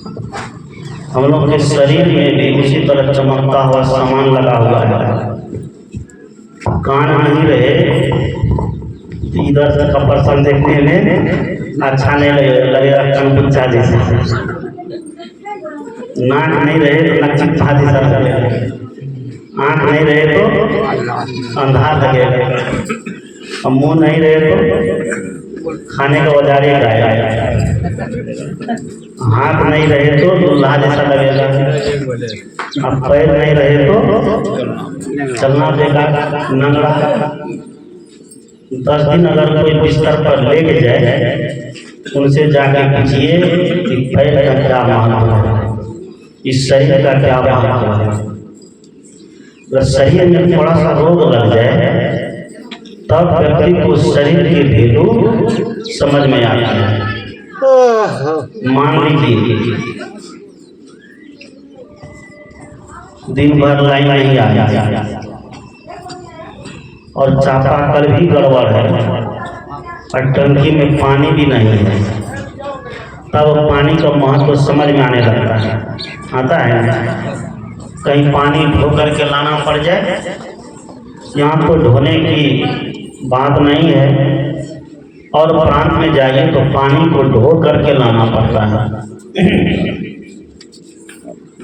हम लोग के शरीर में भी उसी तरह चमकता हुआ सामान लगा हुआ है। कान नहीं रहे तो इधर से कपड़सन देखने में अच्छा नहीं लगेगा, कनकुच्चा जैसा। नाक नहीं रहे तो नक्षिप्ता जैसा लगेगा, आँख नहीं रहे तो अंधा लगेगा, और मुँह नहीं रहे तो खाने का औजारे गाया, हाथ नहीं रहे तो दूल्हा जैसा लगेगा, अब पैर नहीं रहे तो चलना बेकार नंगा। 10 दिन अगर कोई बिस्तर पर लेट जाए, उनसे जाके पूछिए कि पैर का क्या महत्व है, इस शरीर का क्या महत्व है। अगर शरीर में थोड़ा सा रोग लग जाए तब व्यक्ति को शरीर की वैल्यू समझ में आती है। मान लीजिए दिन भर लाइन नहीं आया और चापाकल भी गड़बड़ है और टंकी में पानी भी नहीं है, तब पानी का महत्व समझ में आने लगता है। आता है कहीं पानी ढो करके लाना पड़ जाए, यहाँ तो ढोने की बात नहीं है, और प्रांत में जाइए तो पानी को ढो करके लाना पड़ता है।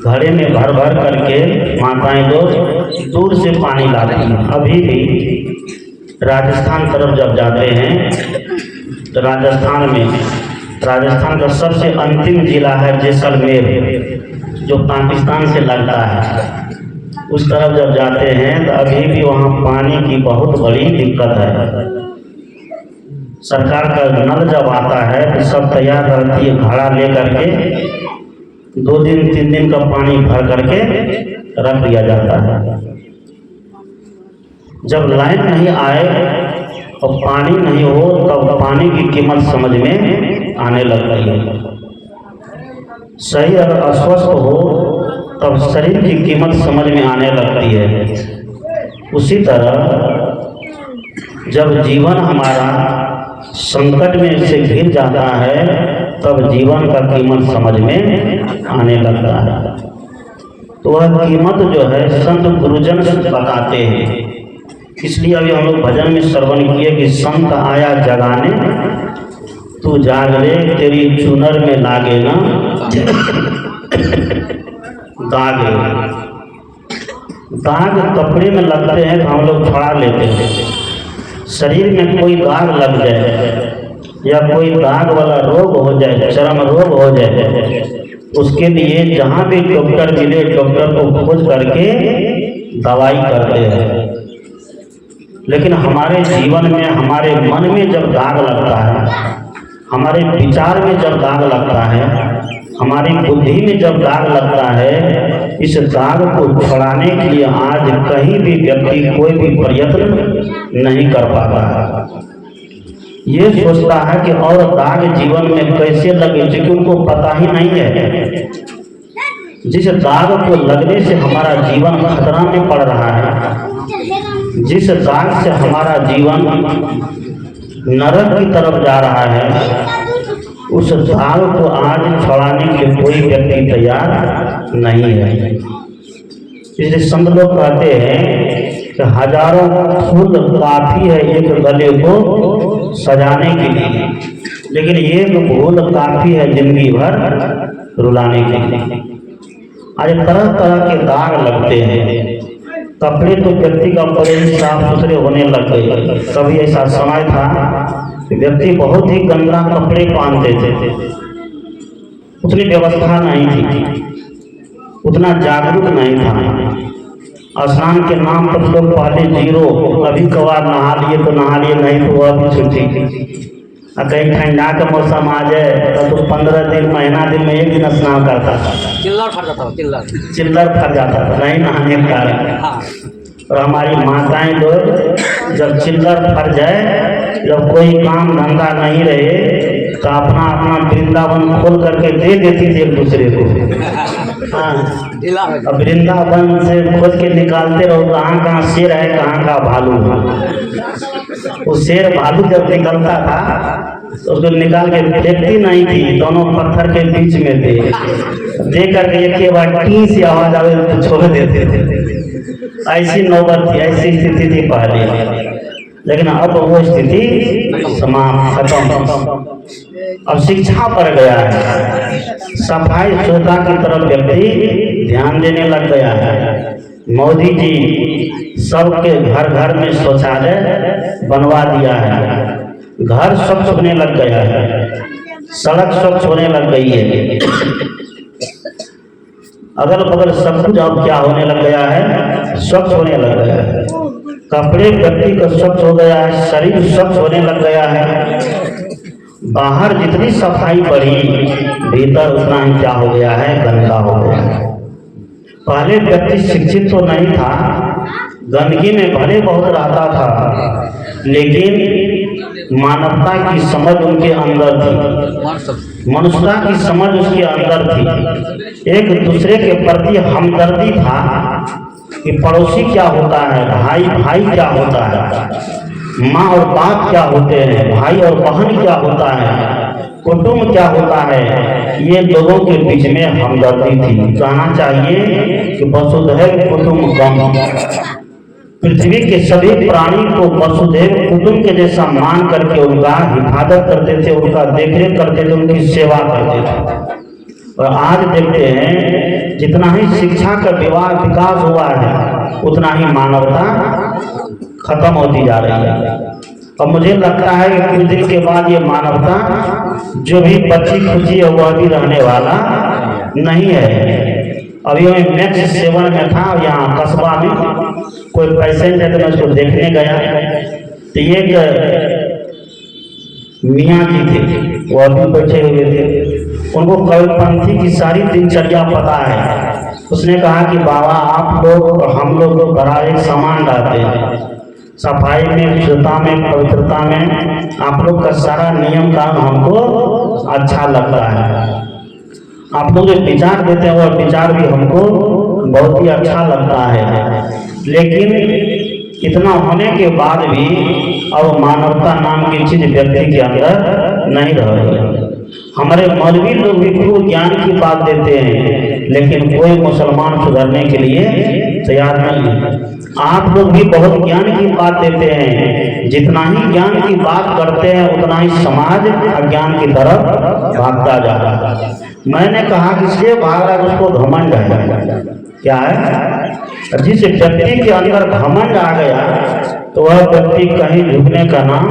घड़े में भर भर करके माताएं लोग दूर से पानी लाती हैं। अभी भी राजस्थान तरफ जब जाते हैं तो राजस्थान का सबसे अंतिम जिला है जैसलमेर, जो पाकिस्तान से लगता है। उस तरफ जब जाते हैं तो अभी भी वहाँ पानी की बहुत बड़ी दिक्कत है। सरकार का नल जब आता है तो सब तैयार रहती है, घड़ा ले करके 2 दिन 3 दिन का पानी भर करके रख दिया जाता है। जब लाइन नहीं आए और पानी नहीं हो तब पानी की कीमत समझ में आने लगती है। शरीर अगर अस्वस्थ हो तब शरीर की कीमत समझ में आने लगती है। उसी तरह जब जीवन हमारा संकट में से घिर जाता है तब जीवन का कीमत समझ में आने लगता है। तो वह कीमत जो है संत गुरुजन बताते हैं। इसलिए अभी हम लोग भजन में श्रवण किए कि संत आया जगाने, तू जाग ले तेरी चुनर में लागे ना दाग। दाग कपड़े में लगते हैं तो हम लोग छुड़ा लेते हैं। शरीर में कोई दाग लग जाए या कोई दाग वाला रोग हो जाए, चर्म रोग हो जाए, उसके लिए जहाँ भी डॉक्टर मिले डॉक्टर को खोज करके दवाई करते हैं। लेकिन हमारे जीवन में, हमारे मन में जब दाग लगता है, हमारे विचार में जब दाग लगता है, हमारी बुद्धि में जब दाग लगता है, इस दाग को छुड़ाने के लिए आज कहीं भी व्यक्ति कोई भी प्रयत्न नहीं कर पाता है। ये सोचता है कि और दाग जीवन में कैसे लगे, क्योंकि उनको पता ही नहीं है जिस दाग को लगने से हमारा जीवन खतरा में पड़ रहा है, जिस दाग से हमारा जीवन नरक की तरफ जा रहा है, उस दाग को आज छुड़ाने के लिए कोई व्यक्ति तैयार नहीं है। इसलिए संत लोग कहते हैं कि हजारों फूल काफी है एक गले को सजाने के लिए, लेकिन एक फूल काफी है जिंदगी भर रुलाने के लिए। आज तरह तरह के दाग लगते हैं। कपड़े तो व्यक्ति का बड़े ही साफ सुथरे होने लग गए। कभी ऐसा समय था कि व्यक्ति बहुत ही गंदा कपड़े पहनते थे, उतनी व्यवस्था नहीं थी, उतना जागरूक नहीं था। स्नान के नाम पर लोग पहले 0, कभी कभार नहा लिए तो नहा लिए, नहीं तो वह भी छुट्टी थी। कहीं ठंडा का मौसम आ जाए तो 15 दिन महीना दिन में 1 दिन स्नान करता था, चिल्लर फट जाता था नहीं नहाने के कारण। और हमारी माताएं लोग जब चिल्लर फट जाए, जब कोई काम धंधा नहीं रहे तो अपना अपना वृंदावन खोल करके दे देती थी एक दूसरे को। अब वृंदावन से खोज के निकालते रहो, कहाँ कहाँ शेर है, कहाँ का भालू है। वो शेर भालू जब निकलता था तो उसको निकाल के फेंकती नहीं थी, दोनों पत्थर के बीच में थे। देख करके एक बार टी सी आवाज आवे तो छोड़ देते थे। ऐसी नौबत थी, ऐसी स्थिति थी पहले, लेकिन अब वो स्थिति समाप्त, खत्म। अब शिक्षा पर गया है, सफाई शुद्धता की तरफ व्यक्ति ध्यान देने लग गया है। मोदी जी सबके घर घर में शौचालय बनवा दिया है, घर स्वच्छ होने लग गया है, सड़क स्वच्छ होने लग गई है, अगल बगल सब कुछ अब क्या होने लग गया है, स्वच्छ होने लग गया है। कपड़े व्यक्ति का स्वच्छ हो गया है, शरीर स्वच्छ होने लग गया है। बाहर जितनी सफाई बढ़ी, भीतर उतना ही क्या हो गया है, गंदा हो गया है। पहले व्यक्ति शिक्षित तो नहीं था, गंदगी में भले बहुत रहता था, लेकिन मानवता की समझ उनके अंदर थी, मनुष्यता की समझ उसके अंदर थी। एक दूसरे के प्रति हमदर्दी था कि पड़ोसी क्या होता है, भाई भाई क्या होता है, माँ और बाप क्या होते हैं, भाई और बहन क्या होता है, कुटुंब क्या होता है, ये लोगों के बीच में हमदर्दी थी। कहना चाहिए कि वसुधैव कुटुंबकम, पृथ्वी के सभी प्राणी को वसुधैव कुटुंब के जैसा मान करके उनका हिफाजत करते थे, उनका देखरेख करते थे, उनकी सेवा करते थे। और आज देखते हैं जितना ही शिक्षा का विकास हुआ है, उतना ही मानवता खत्म होती जा रही है। और मुझे लगता है कि कुछ दिन के बाद ये मानवता जो भी बची खुची है वह भी रहने वाला नहीं है। अभी मैं मैक्स 7 में था, यहाँ कस्बा में कोई पेशेंट है तो मैं उसको देखने गया, तो एक मियाँ जी थे, वो अभी बैठे हुए थे, उनको कबीरपंथी की सारी दिनचर्या पता है। उसने कहा कि बाबा आप लोग हम लोग को बड़ा एक सामान डालते हैं, सफाई में, शुद्धता में, पवित्रता में आप लोग का सारा नियम कानून हमको अच्छा लगता है। आप लोग जो विचार देते हैं वह विचार भी हमको बहुत ही अच्छा लगता है, लेकिन इतना होने के बाद भी अब मानवता नाम की चीज व्यक्ति के अंदर नहीं रह रही है। हमारे मौलवी लोग भी खूब ज्ञान की बात देते हैं, लेकिन कोई मुसलमान सुधरने के लिए तैयार नहीं है। आप लोग भी बहुत ज्ञान की बात देते हैं, जितना ही ज्ञान की बात करते हैं उतना ही समाज अज्ञान की तरफ भागता जा रहा है। मैंने कहा कि इसलिए भाग रहा है, उसको घमंड है। क्या है? जिस व्यक्ति के अंदर घमंड आ गया तो वह व्यक्ति कहीं झुकने का नाम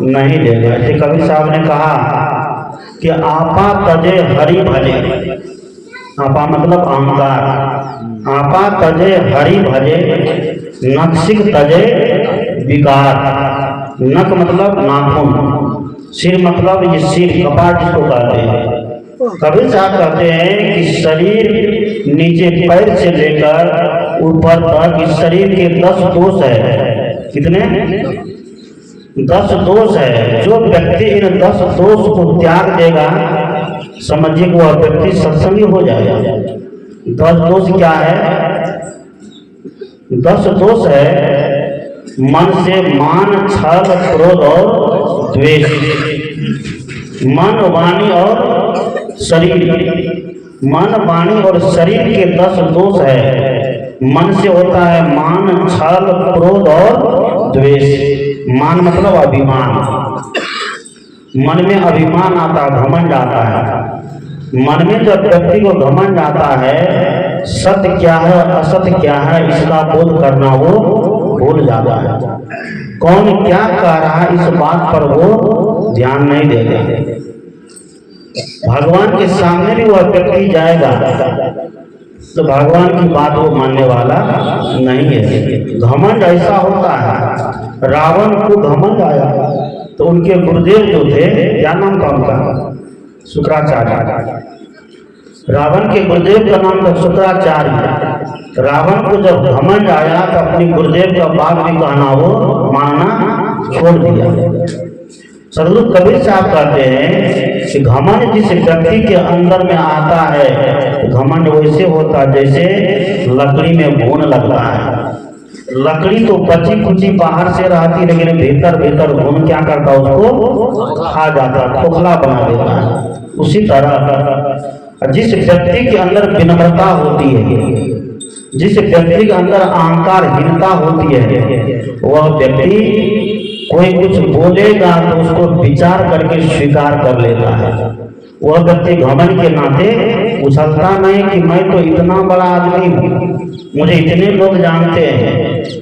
नहीं लेगा। जैसे कबीर साहब ने कहा कि आपा तजे हरि भजे, आपा मतलब अहंकार, आपा तजे हरि भजे, नक्सिक तजे विकार। नक मतलब नाखून, सिर मतलब ये सिर कपाट जिसको कहते हैं। कबीर साहब कहते हैं कि शरीर नीचे पैर से लेकर ऊपर तक इस शरीर के 10 दोष है। कितने? 10 दोष है। जो व्यक्ति इन 10 दोष को त्याग देगा, समझिए कि वह व्यक्ति सत्संगी हो जाएगा। 10 दोष क्या है? 10 दोष है मन से मान, छल, क्रोध और द्वेष। मन, वाणी और शरीर, मन, वाणी और शरीर के 10 दोष है। मन से होता है मान, छल, क्रोध और द्वेष। मान मतलब अभिमान, मन में अभिमान आता, घमंड आता है। मन में जब व्यक्ति को घमंड आता है, सत्य क्या है असत्य क्या है इसका बोध करना वो भूल जाता है। कौन क्या कह रहा है इस बात पर वो ध्यान नहीं देगा। भगवान के सामने भी वह व्यक्ति जाएगा तो भगवान की बात वो मानने वाला नहीं है। घमंड ऐसा होता है। रावण को घमंड आया तो उनके गुरुदेव जो थे, क्या नाम था उनका? शुक्राचार्य। रावण के गुरुदेव का नाम था शुक्राचार्य। रावण को जब घमंड आया तो अपनी गुरुदेव का बात भी कहना वो मानना छोड़ दिया। सदगुरु कबीर साहब कहते हैं कि घमंड जिस व्यक्ति के अंदर में आता है, घमंड वैसे होता जैसे लकड़ी में घून लगता है। लकड़ी तो बची कुची बाहर से रहती, लेकिन भीतर भीतर घुन क्या करता, उसको खा जाता, खोखला बना देता है। उसी तरह जिस व्यक्ति के अंदर विनम्रता होती है, जिस व्यक्ति के अंदर अहंकारहीनता होती है, वह व्यक्ति कोई कुछ बोलेगा तो उसको विचार करके स्वीकार कर लेता है। वह व्यक्ति घमंड के नाते उछलता नहीं कि मैं तो इतना बड़ा आदमी हूँ, मुझे इतने लोग जानते हैं,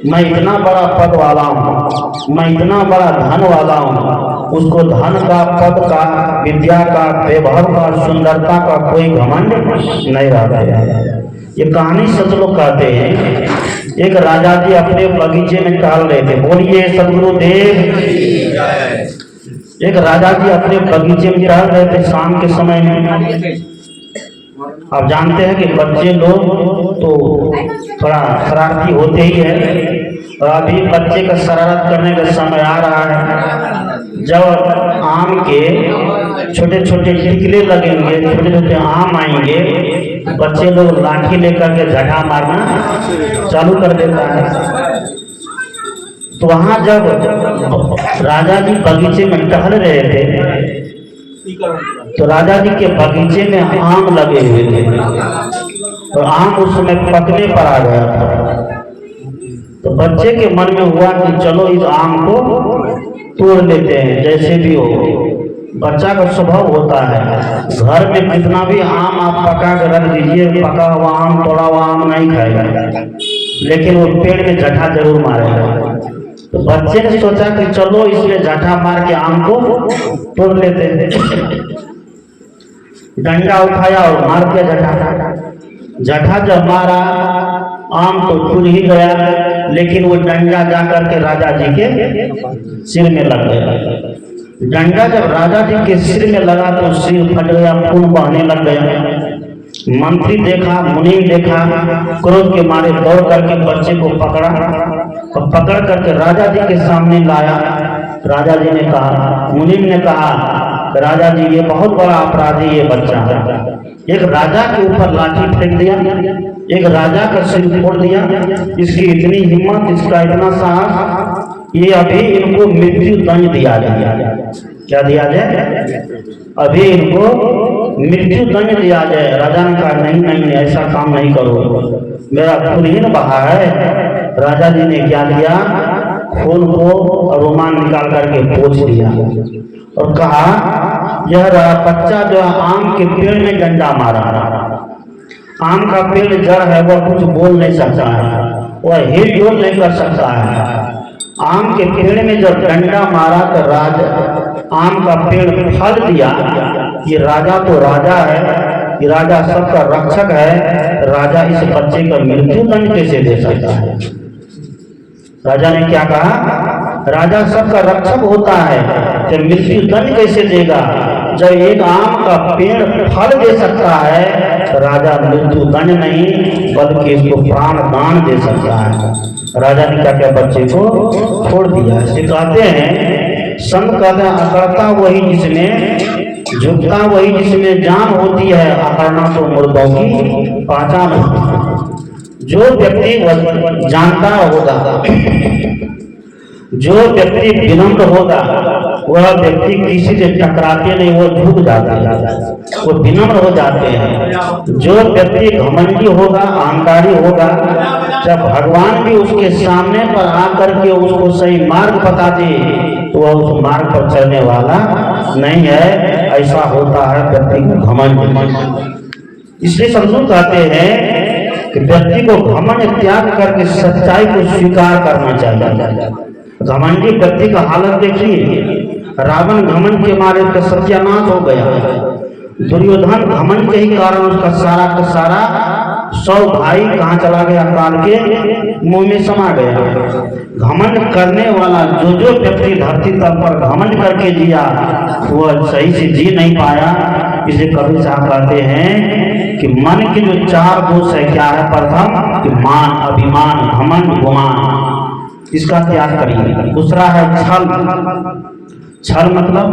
मैं इतना बड़ा पद वाला हूँ, मैं इतना बड़ा धन वाला हूँ। उसको धन का, पद का, विद्या का, वैभव का, सुंदरता का कोई घमंड नहीं रहता है। ये कहानी सच लोग कहते हैं। एक राजा जी अपने बगीचे में टहल रहे थे, बोलिए सदगुरुदेव। एक राजा जी अपने बगीचे में टहल रहे थे शाम के समय में। आप जानते हैं कि बच्चे लोग तो थोड़ा शरारती होते ही है, और अभी बच्चे का शरारत करने का समय आ रहा है। जब आम के छोटे छोटे टिकले लगेंगे, छोटे छोटे आम आएंगे, बच्चे लोग लाठी लेकर के झटा मारना चालू कर देता है। तो वहां जब राजा जी बगीचे में टहल रहे थे, तो राजा जी के बगीचे में आम लगे हुए थे, तो आम उस समय पकने पर आ गया था। तो बच्चे के मन में हुआ कि चलो इस आम को तोड़ लेते हैं, जैसे भी हो। बच्चा का स्वभाव होता है, घर में कितना भी आम आप पका कर रख दीजिए, पका हुआ आम, तोड़ा हुआ आम नहीं खाएगा, लेकिन वो पेड़ में झटा जरूर मारेगा। तो बच्चे ने सोचा कि चलो इसमें झटा मार के आम को तोड़ लेते हैं। डंडा उठाया और मार दिया झटा। झटा जब मारा, आम तो टूट ही गया, लेकिन वो डंडा जा करके राजा जी के सिर में लग गया। डंडा जब राजा जी के सिर में लगा तो सिर फट गया, खून बहने लग गया। मंत्री देखा, मुनीम देखा, क्रोध के मारे दौड़ करके बच्चे को पकड़ा और पकड़ करके राजा जी के सामने लाया। राजा जी ने कहा, मुनीम ने कहा, राजा जी ये बहुत बड़ा अपराधी ये बच्चा है। एक राजा के ऊपर लाठी फेंक दिया, एक राजा का सिर फोड़ दिया। इसकी इतनी हिम्मत, इसका इतना साहस, ये अभी इनको मृत्यु दंड दिया जाए। क्या दिया जाए? अभी इनको मृत्यु दंड दिया जाए। राजा ने कहा नहीं नहीं, ऐसा काम नहीं करो, मेरा खून ही न बहा है। राजा जी ने क्या किया, खून को रुमाल निकाल करके पोंछ दिया और कहा, यह बच्चा जो आम के पेड़ में डंडा मारा, आम का पेड़ जड़ है, वह कुछ बोल नहीं सकता है, वह हिल डुल नहीं कर सकता है। आम के पेड़ में जब डंडा मारा तो आम का पेड़ फल दिया। ये राजा तो राजा है, ये राजा सबका रक्षक है, राजा इस बच्चे का मृत्यु दंड कैसे दे सकता है? राजा ने क्या कहा, राजा सबका रक्षक होता है, तो मृत्यु दंड कैसे देगा? जब एक आम का पेड़ फल दे सकता है तो राजा मृत्यु दंड नहीं बल्कि इसको प्राण दान दे सकता है। राजा ने क्या क्या बच्चे को छोड़ दिया। कहते हैं, संत कहते हैं, अकड़ता वही जिसमें, झुकता वही जिसमें जान होती है, अकड़ना तो मुर्दों की पहचान होती है। जो व्यक्ति जानता होगा, जो व्यक्ति विनम्र होगा, वह व्यक्ति किसी से टकराते नहीं, वो झुक जाते हैं, वो विनम्र हो जाते हैं। जो व्यक्ति घमंडी होगा, अहंकारी होगा, जब भगवान भी उसके सामने पर आकर के उसको सही मार्ग बता दे तो वह उस मार्ग पर चलने वाला नहीं है। ऐसा होता है व्यक्ति का घमंड। इसलिए समझो कहते हैं कि व्यक्ति को घमंड त्याग करके सच्चाई को स्वीकार करना चाहिए। घमंडी व्यक्ति का हालत देखिए, रावण घमंड के मारे का सत्यानाश हो गया। दुर्योधन घमंड के ही कारण उसका सारा का सारा 100 भाई कहाँ चला गया, काल के मुंह में समा गया। घमंड करने वाला जो व्यक्ति धरती तल पर घमंड करके जिया, वह सही से जी नहीं पाया। इसे कबीर साहब कहते हैं कि मन के जो 4 दोष है, क्या है? प्रथम कि मान, अभिमान, घमंड, गुमान, इसका त्याग करिए। दूसरा है छल। छल मतलब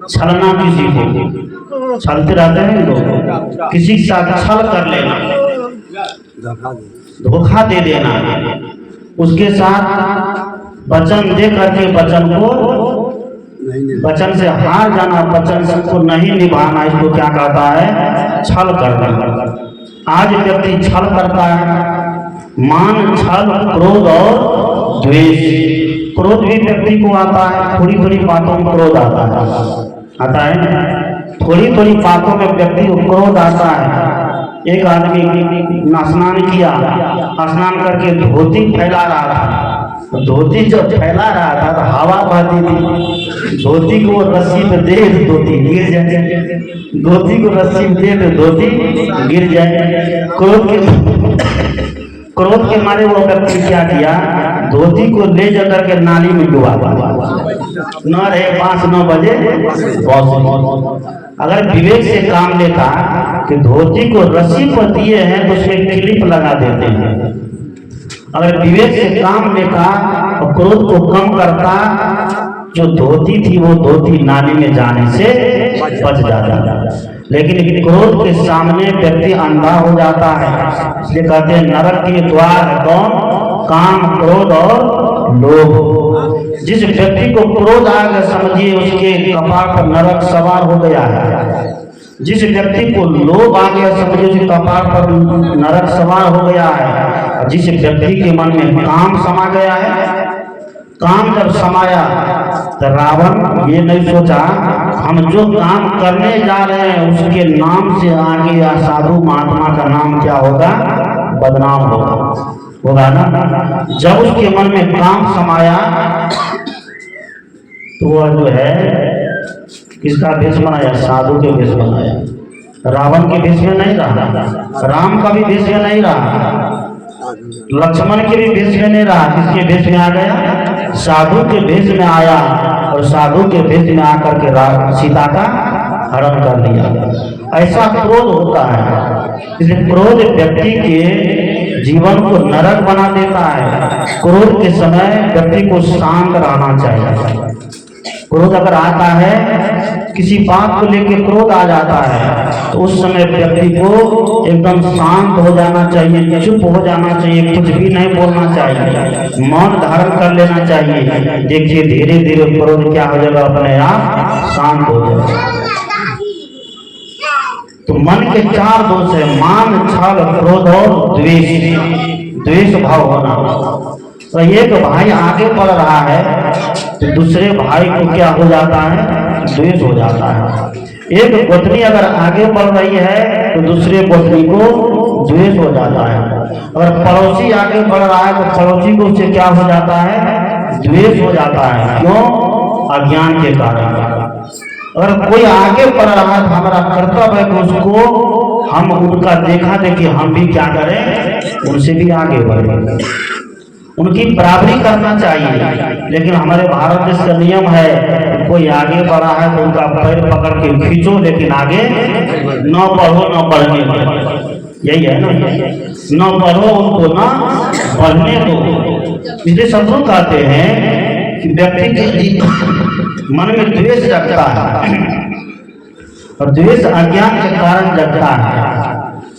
छलना, किसी को छलते रहते हैं लोग, किसी के साथ छल कर लेना, धोखा दे देना, उसके साथ वचन दे करके वचन से हार जाना, वचन को नहीं निभाना, इसको क्या कहता है? छल करना। आज व्यक्ति छल करता है, मान, छल, क्रोध और द्वेष। क्रोध भी व्यक्ति को आता है, थोड़ी थोड़ी बातों में क्रोध आता है, थोड़ी थोड़ी बातों में व्यक्ति को क्रोध आता है। एक आदमी स्नान किया, स्नान करके धोती फैला रहा था। धोती जब फैला रहा था तो हवा बहती थी, धोती को रस्सी पे दे तो धोती गिर जाए, धोती को रस्सी पे दे तो धोती गिर जाए। क्रोध के मारे वो व्यक्ति क्या किया? धोती को ले जाकर के नाली में डुबा न रहे 5-9 बजे। अगर विवेक से काम लेता कि धोती को रस्सी पर दिए हैं तो उसमें क्लिप लगा देते हैं, अगर विवेक से काम लेता और क्रोध को कम करता, जो धोती थी वो धोती नाली में जाने से बच जाता। लेकिन क्रोध के सामने व्यक्ति अंधा हो जाता है। इसलिए कहते हैं नरक के द्वार कौन? काम, क्रोध और लोभ। जिस व्यक्ति को क्रोध आ गया समझिए उसके कपार पर नरक सवार हो गया है। जिस व्यक्ति को लोभ आ गया समझिए उसके कपार पर नरक सवार हो गया है। जिस व्यक्ति के मन में काम समा गया है, काम जब समाया तो रावण ये नहीं सोचा हम जो काम करने जा रहे हैं उसके नाम से आगे या साधु महात्मा का नाम क्या होगा? बदनाम होगा ना। जब उसके मन में काम समाया तो वह जो है किसका भेष बनाया? साधु के भेष बनाया। रावण के भेष में नहीं रहा, राम का भी भेष में नहीं रहा, लक्ष्मण के भी भेष में नहीं रहा। किसके भेष में आ गया? साधु के भेष में आया और साधु के भेष में आकर के सीता का हरण कर लिया। ऐसा क्रोध होता है। इसलिए क्रोध व्यक्ति के जीवन को नरक बना देता है। क्रोध के समय व्यक्ति को शांत रहना चाहिए। क्रोध अगर आता है, किसी बात को लेकर क्रोध आ जाता है तो उस समय व्यक्ति को एकदम शांत हो जाना चाहिए, चुप हो जाना चाहिए, कुछ भी नहीं बोलना चाहिए, मौन धारण कर लेना चाहिए। देखिए धीरे धीरे क्रोध क्या हो जाएगा? अपने आप शांत हो जाएगा। तो मन के 4 दोष है, मान, छल, क्रोध और द्वेष भाव होना। तो एक भाई आगे बढ़ रहा है तो दूसरे भाई को क्या हो जाता है? द्वेष हो जाता है। एक गोतनी अगर आगे बढ़ रही है तो दूसरे गोतनी को द्वेष हो जाता है। अगर पड़ोसी आगे बढ़ रहा है तो पड़ोसी को उससे क्या हो जाता है? द्वेष हो जाता है। क्यों? अज्ञान के कारण। अगर कोई आगे बढ़ रहा है तो हमारा कर्तव्य है कि उसको हम उनका देखा देखी हम भी क्या करें? उनसे भी आगे बढ़े, उनकी बराबरी करना चाहिए। लेकिन हमारे भारत देश का नियम है कोई आगे बढ़ा है तो उनका पैर पकड़ के खींचो, लेकिन आगे न बढ़ो, न बढ़ने दो। यही है ना, न बढ़ो उनको, न बढ़ने दो। इसलिए सब लोग कहते हैं कि व्यक्ति के मन में द्वेष जगता है और द्वेष अज्ञान के कारण जगता है।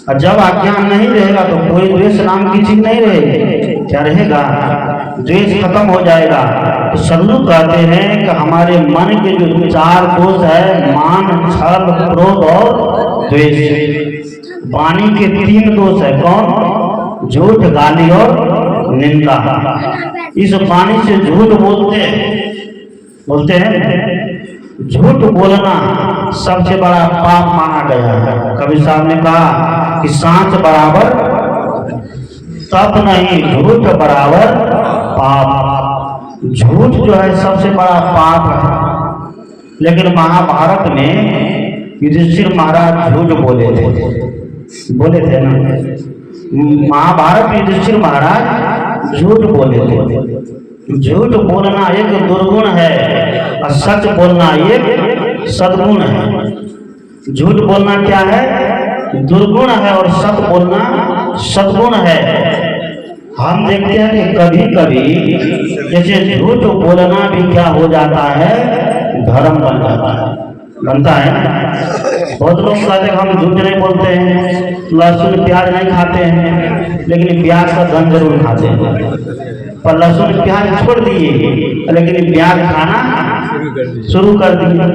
और जब अज्ञान नहीं रहेगा तो कोई द्वेष नाम की चीज नहीं रहेगी। क्या रहेगा? द्वेष खत्म हो जाएगा। तो सदगुरु कहते हैं कि हमारे मन के जो 4 दोष है, मान, छल, क्रोध और द्वेष। वाणी के 3 दोष है। कौन? झूठ, गाली और निंदा। इस वाणी से झूठ बोलते हैं। झूठ बोलना सबसे बड़ा पाप माना गया है। कबीर साहब ने कहा कि सांच बराबर तप नहीं, झूठ बराबर पाप। झूठ जो है सबसे बड़ा पाप है। लेकिन महाभारत में युधिष्ठिर महाराज झूठ बोले थे ना। महाभारत में युधिष्ठिर महाराज झूठ बोले थे। झूठ बोलना एक दुर्गुण है और सच बोलना एक सद्गुण है। झूठ बोलना क्या है? दुर्गुण है और सच बोलना सद्गुण है। हम देखते हैं कि कभी कभी जैसे झूठ बोलना भी क्या हो जाता है? धर्म बन जाता है, बनता है ना। बहुत लोग कहते हैं हम झूठ नहीं बोलते हैं, लहसुन प्याज नहीं खाते हैं, लेकिन प्याज का धन जरूर खाते हैं। पर लहसुन प्याज छोड़ दिए, लेकिन प्याज खाना शुरू कर दिए।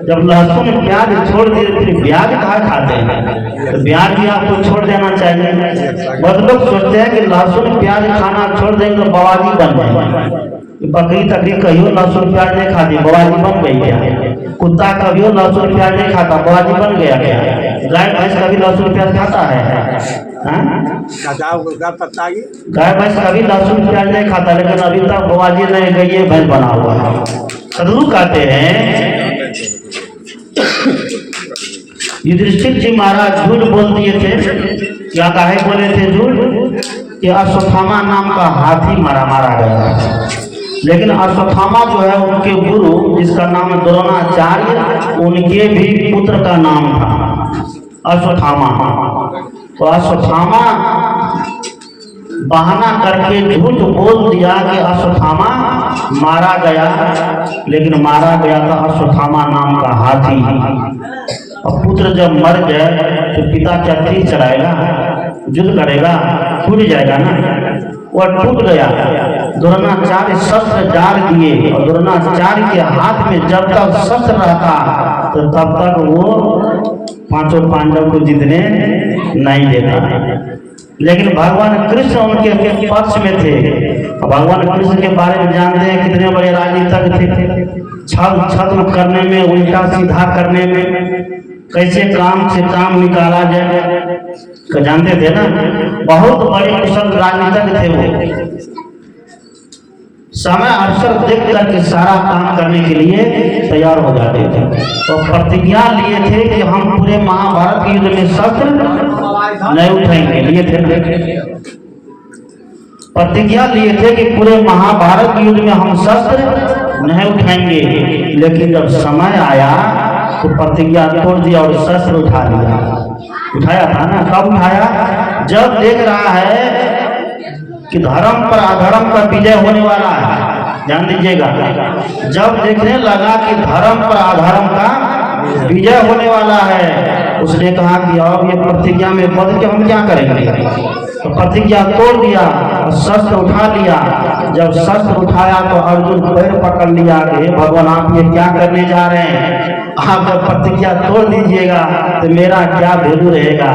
जब लहसुन प्याज छोड़ दिए फिर प्याज कहाँ खाते हैं, तो प्याज भी आपको छोड़ देना चाहिए। बहुत लोग सोचते हैं कि लहसुन प्याज खाना छोड़ देंगे तो बवाली बन जाएगी। बकरी तकरी कहियो लहसुन प्याज नहीं खाती, बवाली बन गई क्या? कुत्ता कभी लहसुन प्याज नहीं खाता, बवाली बन गया क्या? गाय भैंस कभी लहसुन प्याज खाता है? गाय भैंस कभी लहसुन प्याज नहीं खाता, लेकिन अभी तक बवाली नहीं गई है, भैंस बना हुआ है। सदगुरु कहते हैं युधिष्ठिर जी महाराज झूठ बोल दिए थे। क्या काहे बोले थे झूठ? कि अश्वत्थामा नाम का हाथी मारा गया। लेकिन अश्वत्थामा जो है उनके गुरु जिसका नाम द्रोणाचार्य, उनके भी पुत्र का नाम था अश्वत्थामा। तो अश्वत्थामा बहाना करके झूठ बोल दिया कि अश्वत्थामा मारा गया, लेकिन मारा गया था अश्वत्थामा नाम का हाथी। और पुत्र जब मर जाए तो पिता क्या तीर चढ़ाएगा, युद्ध करेगा, टूट जाएगा ना। वह टूट गया। द्रोणाचार्य शस्त्र डाल दिए और द्रोणाचार्य के हाथ में जब तक शस्त्र रहता तो तब तक वो पांचों पांडव को जीतने नहीं देता। लेकिन भगवान कृष्ण उनके पक्ष में थे। भगवान कृष्ण के बारे में जानते हैं कितने बड़े राजनीतिक थे। छल छद्म करने में, उल्टा सीधा करने में, कैसे काम से काम निकाला जाए तो जानते थे ना। बहुत बड़े कुशल राजनीतिक थे वो। समय अवसर देख करके सारा काम करने के लिए तैयार हो जाते थे। तो प्रतिज्ञा लिए थे कि हम पूरे महाभारत के युद्ध में शस्त्र नहीं उठाएंगे। लिए थे, प्रतिज्ञा लिए थे कि पूरे महाभारत के युद्ध में हम शस्त्र नहीं उठाएंगे। लेकिन जब समय आया तो प्रतिज्ञा तोड़ दिया और शस्त्र उठा लिया। उठाया था ना। कब उठाया? जब देख रहा है कि धर्म पर अधर्म का विजय होने वाला है। ध्यान दीजिएगा, जब देखने लगा कि धर्म पर अधर्म का विजय होने वाला है, उसने कहा कि अब ये प्रतिज्ञा में बदल के हम क्या करेंगे। तो प्रतिज्ञा तोड़ दिया और शस्त्र उठा लिया। जब शस्त्र उठाया तो अर्जुन पैर पकड़ लिया कि भगवान आप ये क्या करने जा रहे हैं, आप जब प्रतिज्ञा तोड़ दीजिएगा तो मेरा क्या वैल्यू रहेगा,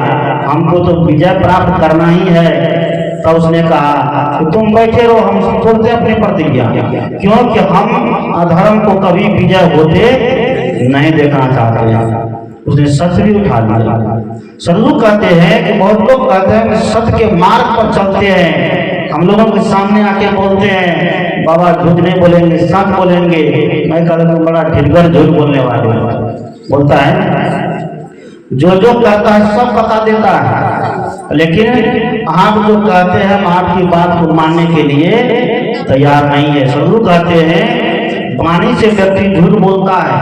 हमको तो विजय प्राप्त करना ही है। तो उसने कहा कि तुम बैठे रहो, हम तोड़ते अपनी प्रतिज्ञा, क्योंकि हम अधर्म को कभी विजय होते नहीं देखना चाहते हैं। उसने शस्त्र भी उठा लिया। सदगुरु कहते हैं कि बहुत लोग कहते हैं कि सत्य के मार्ग पर चलते हैं, हम लोगों के सामने आके बोलते हैं बाबा झूठ नहीं बोलेंगे, सच बोलेंगे। मैं कहता हूँ बड़ा ढिलगर झूठ बोलने वाले बोलता है। जो कहता है सब बता देता है, लेकिन आप जो कहते हैं हम आपकी बात को मानने के लिए तैयार नहीं है। सदगुरु कहते हैं वाणी से व्यक्ति झूठ बोलता है।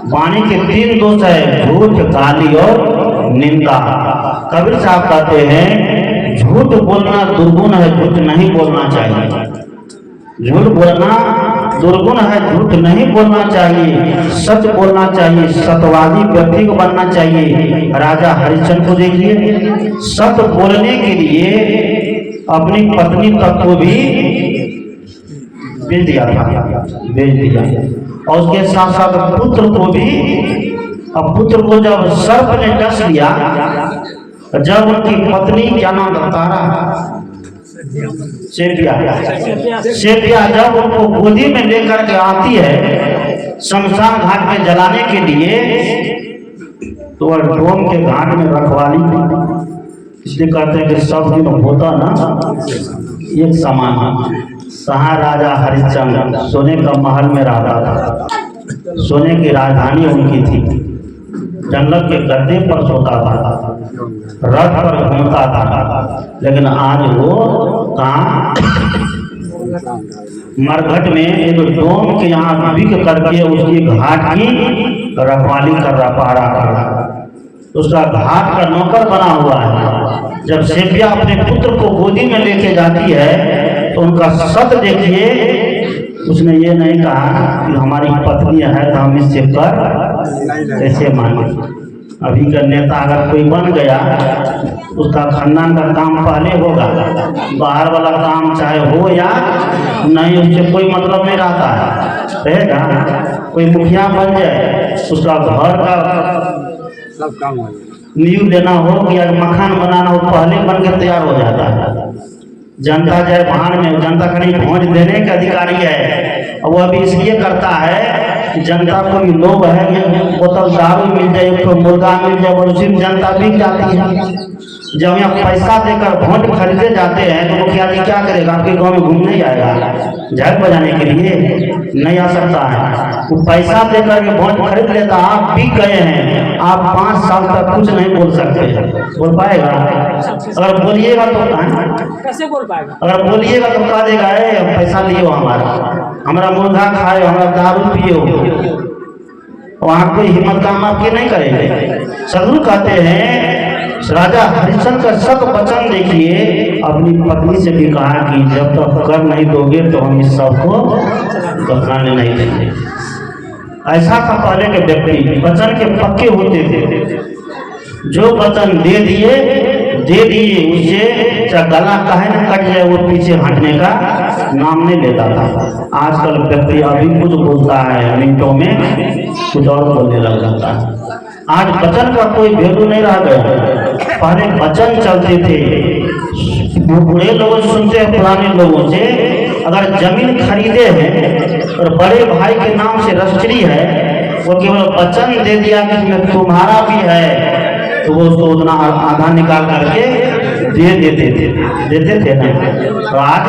वाणी के 3 दोष है, झूठ, गाली और निंदा। कबीर साहब कहते हैं झूठ बोलना दुर्गुण है, झूठ नहीं बोलना चाहिए। झूठ बोलना दुर्गुण है, झूठ नहीं बोलना चाहिए, सच बोलना चाहिए। सत्यवादी व्यक्ति को बनना चाहिए। राजा हरिश्चंद्र को देखिए, सत्य बोलने के लिए अपनी पत्नी तक को भी बेच दिया और उसके साथ साथ पुत्र को भी। अब पुत्र को जब सर्प ने डस लिया, जब उनकी पत्नी क्या नाम तारा सेपिया जब उनको गोदी में लेकर के आती है शमशान घाट में जलाने के लिए, तो वह डोम के घाट में रखवाली, इसलिए कहते हैं कि सब दिन होता ना एक समान। कहाँ राजा हरिश्चंद्र सोने का महल में रहता था, सोने की राजधानी उनकी थी। जंगल के गद्दे पर सोता था, रथ पर घूमता था। लेकिन आज वो कहाँ मरघट में एक डोम के यहाँ बिक करके उसकी घाट की रखवाली कर पा रहा था। उसका घाट का नौकर बना हुआ है। जब सेपिया अपने पुत्र को गोदी में लेके जाती है तो उनका सत देखिए। उसने ये नहीं कहा कि हमारी पत्नी है तो हम इससे कर ऐसे मांगे, अभी का नेता अगर कोई बन गया, उसका खानदान का काम पहले होगा, बाहर वाला काम चाहे हो या नहीं उससे कोई मतलब नहीं रहता है, रहेगा। कोई मुखिया बन जाए, उसका घर का सब काम हो नींव लेना हो या मकान बनाना हो, पहले बन के तैयार हो जाता है। जनता जाए बाहर में, जनता खाली भोज देने का अधिकारी है, और वह भी इसलिए करता है कि जनता को भी लोभ है कि बोतल दारू मिल जाए, एक तो मुर्गा मिल जाए, और उसी में जनता बिक जाती है। जब यहाँ पैसा देकर वोट खरीदे जाते हैं तो मुखिया जी क्या करेगा? आपके गांव में घूमने जाएगा झाड़ बजाने के लिए? नहीं आ सकता है। वो पैसा देकर के वोट खरीद लेता, आप बिक गए हैं, आप 5 साल तक कुछ नहीं बोल सकते। बोल पाएगा? अगर बोलिएगा तो कैसे बोल पाएगा? अगर बोलिएगा तो कह देगा पैसा लियो हमारा मुर्गा खाए, हमारा दारू पियो। वहाँ कोई हिम्मत काम आपके नहीं करेंगे। सदगुरु कहते हैं, राजा हरिश्चंद्र का सब वचन देखिए, अपनी पत्नी से भी कहा कि जब तक कर नहीं दोगे तो हम इस सब को दफनाने नहीं देंगे। ऐसा था पहले के व्यक्ति, वचन के पक्के होते थे। जो वचन दे दिए उससे चाहे गला काहे न कट जाए, वो पीछे हटने का नाम नहीं लेता था। आजकल व्यक्ति अभी कुछ बोलता है, मिनटों में कुछ और बोलने लग जाता है। आज वचन का कोई वैल्यू नहीं रह गया। पहले वचन चलते थे, बूढ़े लोगों से सुनते हैं, पुराने लोगों से। अगर जमीन खरीदे हैं और बड़े भाई के नाम से रजिस्ट्री है, वो केवल वचन दे दिया कि तुम्हारा भी है, तो वो उसको उतना आधा निकाल करके देते थे ना। तो आज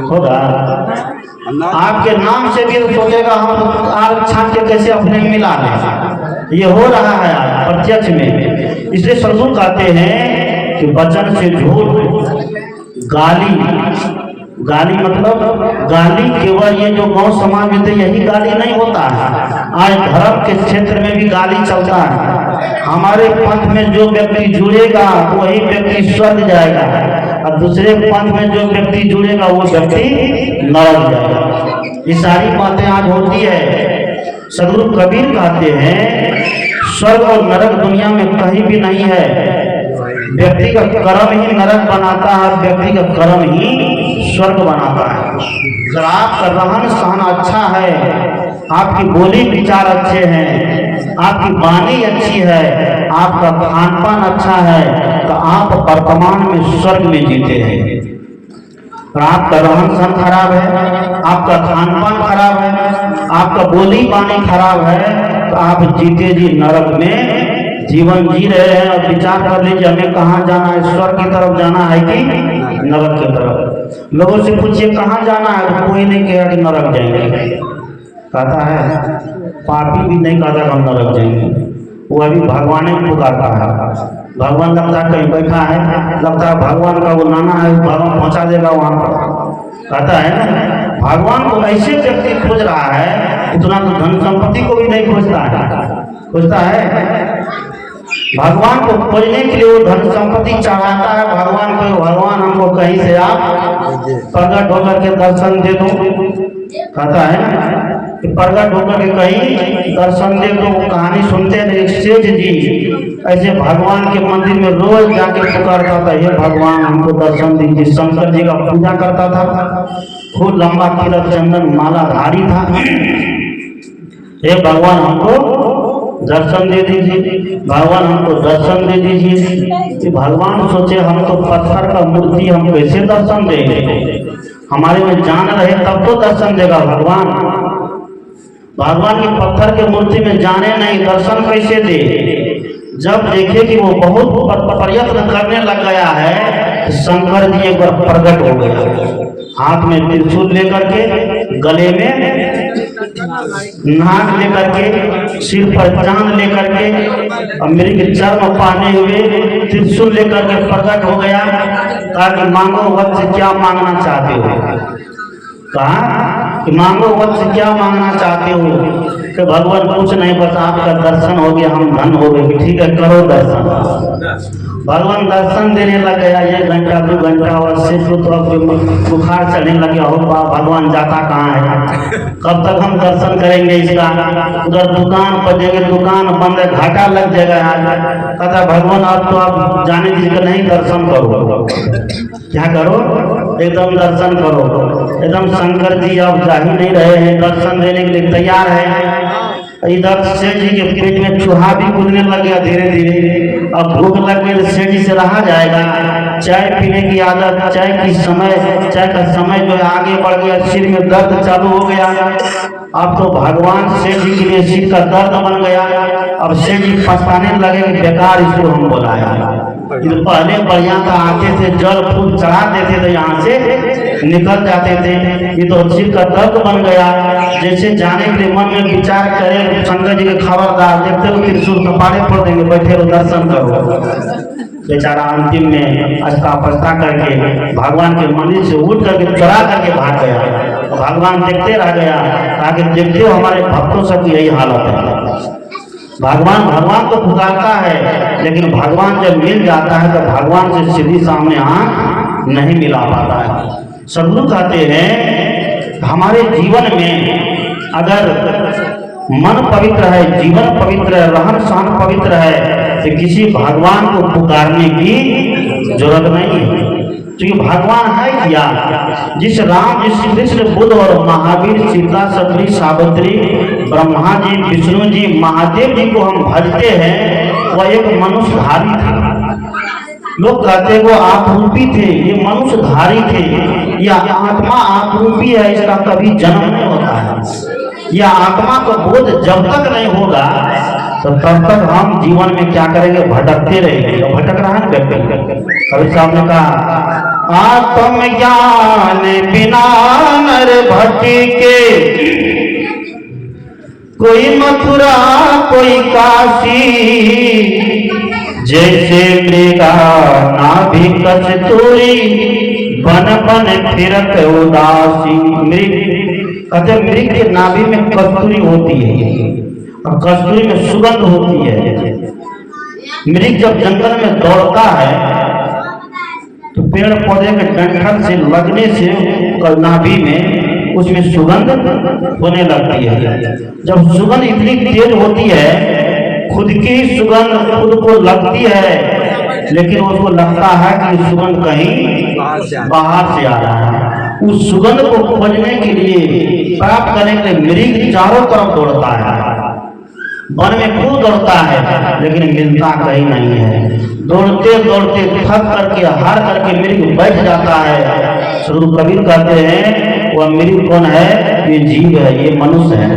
होगा आपके नाम से भी सोचेगा हम आग छान के कैसे अपने मिला लें। ये हो रहा है आज प्रत्यक्ष में। इसलिए सदगुरु कहते हैं कि वचन से झूठ, गाली मतलब गाली केवल ये जो गांव समाज में थे यही गाली नहीं होता है। आज धर्म के क्षेत्र में भी गाली चलता है। हमारे पंथ में जो व्यक्ति जुड़ेगा वही व्यक्ति स्वर्ग जाएगा, और दूसरे पंथ में जो व्यक्ति जुड़ेगा वो व्यक्ति नरक जाएगा। ये सारी बातें आज होती है। सदगुरु कबीर कहते हैं, स्वर्ग और नरक दुनिया में कहीं भी नहीं है। व्यक्ति का कर्म ही नरक बनाता है, व्यक्ति का कर्म ही स्वर्ग बनाता है। अगर आपका रहन सहन अच्छा है, आपकी बोली विचार अच्छे हैं, आपकी वाणी अच्छी है, आपका खान पान अच्छा है, तो आप वर्तमान में स्वर्ग में जीते हैं। और आपका रहन सहन खराब है, आपका खान पान खराब है, आपका बोली वाणी खराब है, तो आप जीते जी नरक में जीवन जी रहे हैं। और विचार कर लीजिए हमें कहाँ जाना है, स्वर्ग की तरफ जाना है कि नरक की तरफ? लोगों से पूछिए कहाँ जाना है, तो कोई नहीं कहेगा कि नरक जाएंगे। कहता है, पापी भी नहीं कहता हम नरक जाएंगे, वो अभी भगवान ही पुकारता है। भगवान लगता है कहीं बैठा है, लगता है भगवान का वो नाना है, भगवान पहुंचा देगा वहां पर। कहता है ना, भगवान को ऐसे व्यक्ति खोज रहा है, इतना तो धन संपत्ति को भी नहीं खोजता है। भगवान को खोजने के लिए वो धन संपत्ति चढ़ाता है भगवान को। भगवान हमको कहीं से आप प्रगट होकर के दर्शन दे दो, कहता है ना कि प्रगट होकर के कहीं दर्शन दे दो। कहानी सुनते हैं, सेठ जी ऐसे भगवान के मंदिर में रोज जाके पुकारता था, हे भगवान हमको दर्शन दीजिए। शंकर जी का पूजा करता था, खूब लंबा तिलक चंदन मालाधारी था। हे भगवान हमको दर्शन दे दीजिए, भगवान हमको दर्शन दे दीजिए। कि भगवान सोचे हम तो पत्थर का मूर्ति, हम कैसे दर्शन देंगे? हमारे में जान रहे तब तो दर्शन देगा भगवान। भगवान की पत्थर के मूर्ति में जाने नहीं, दर्शन कैसे दे? जब देखे कि वो बहुत प्रयत्न करने लग गया है, शंकर जी एक बार प्रकट हो गया, हाथ में त्रिशूल लेकर के, गले में नाग लेकर के, सिर पर चांद लेकर के, और मृग चर्म पहने हुए त्रिशूल लेकर के प्रकट हो गया। कहा मांगो वत्स क्या मांगना चाहते हो? कहा कि मांगो वत्स क्या मांगना चाहते हो? कि भगवान कुछ नहीं, बस आपका दर्शन हो गया, हम धन हो गए। ठीक है, करो दर्शन। भगवान दर्शन देने लग गया। 1 घंटा 2 घंटा और सिर को तो अब बुखार चढ़ने लगे। हो भगवान जाता कहाँ है, कब तक हम दर्शन करेंगे इसका। उधर दुकान पर जाएंगे, दुकान बंद है, घाटा लग जाएगा यार। कहता भगवान अब तो आप जाने दीजिए, नहीं दर्शन करो। क्या करो, एकदम दर्शन करो। एकदम शंकर जी अब जा ही नहीं रहे हैं, दर्शन देने के लिए तैयार है। इधर सेठ जी के पेट में चूहा भी कूदने लग गया धीरे धीरे। अब भूख लग गई, सेठ जी से रहा जाएगा। चाय पीने की आदत, चाय का समय जो है आगे बढ़ गया, सिर में दर्द चालू हो गया। अब तो भगवान सेठ जी के लिए सिर का दर्द बन गया। अब सेठ जी पछताने लगे कि बेकार इसको हम बुलाया। पहले बढ़िया था, आते थे जल फूल चढ़ा देते थे, यहाँ से निकल जाते थे। ये तो सिर का दर्द बन गया। जैसे जाने के लिए मन में विचार करे, शंकर जी के खबरदार, देखते हो त्रिशूल कपाड़े फोड़ देंगे, बैठे रहो दर्शन करो। बेचारा अंतिम में अस्ता पस्ता करके भगवान के मंदिर से उठ करके चढ़ा करके भाग गया। तो भगवान देखते रह गया, ताकि देखते हो हमारे भक्तों सब की यही हालत है। भगवान तो पुकारता है, लेकिन भगवान जब मिल जाता है तो भगवान से सीधी सामने आंख नहीं मिला पाता है। सदगुरु कहते हैं हमारे जीवन में अगर मन पवित्र है, जीवन पवित्र है, रहन सहन पवित्र है, तो किसी भगवान को पुकारने की जरूरत नहीं है। क्योंकि भगवान है क्या, जिस राम, जिस कृष्ण, बुद्ध और महावीर, सीता, सती, सावित्री, ब्रह्मा जी, विष्णु जी, महादेव जी को हम भजते हैं, वह एक मनुष्यधारी थे। लोग कहते वो आपरूपी थे, ये मनुष्यधारी थे। यह आत्मा आपरूपी है, इसका कभी जन्म नहीं होता है। यह आत्मा का बोध जब तक नहीं होगा तो तब तक हम जीवन में क्या करेंगे, भटकते रहेंगे। तो भटक रहा है व्यक्ति। कभी साहब ने कहा आत्मज्ञान बिना नर भटके, कोई मथुरा कोई काशी, जैसे मृगा नाभि कस्तूरी, बन बन फिरत उदासी। मृग कहते मृग के नाभि में कस्तूरी होती है और कस्तूरी में सुगंध होती है। मृग जब जंगल में दौड़ता है तो पेड़ पौधे के डंठल से लगने से नाभि में उसमें सुगंध होने लगती है। जब सुगंध इतनी तेज होती है, खुद की सुगंध खुद को लगती है, लेकिन उसको लगता है कि सुगंध कहीं बाहर से आ रहा है। उस सुगंध को खोजने के लिए, प्राप्त करने के लिए मृग चारों तरफ दौड़ता है, वन में खूब दौड़ता है, लेकिन मिलता कहीं नहीं है। दौड़ते दौड़ते थक करके हार करके मृग बैठ जाता है। श्री कबीर कहते हैं वह मृग कौन है, ये जीव है, ये मनुष्य है।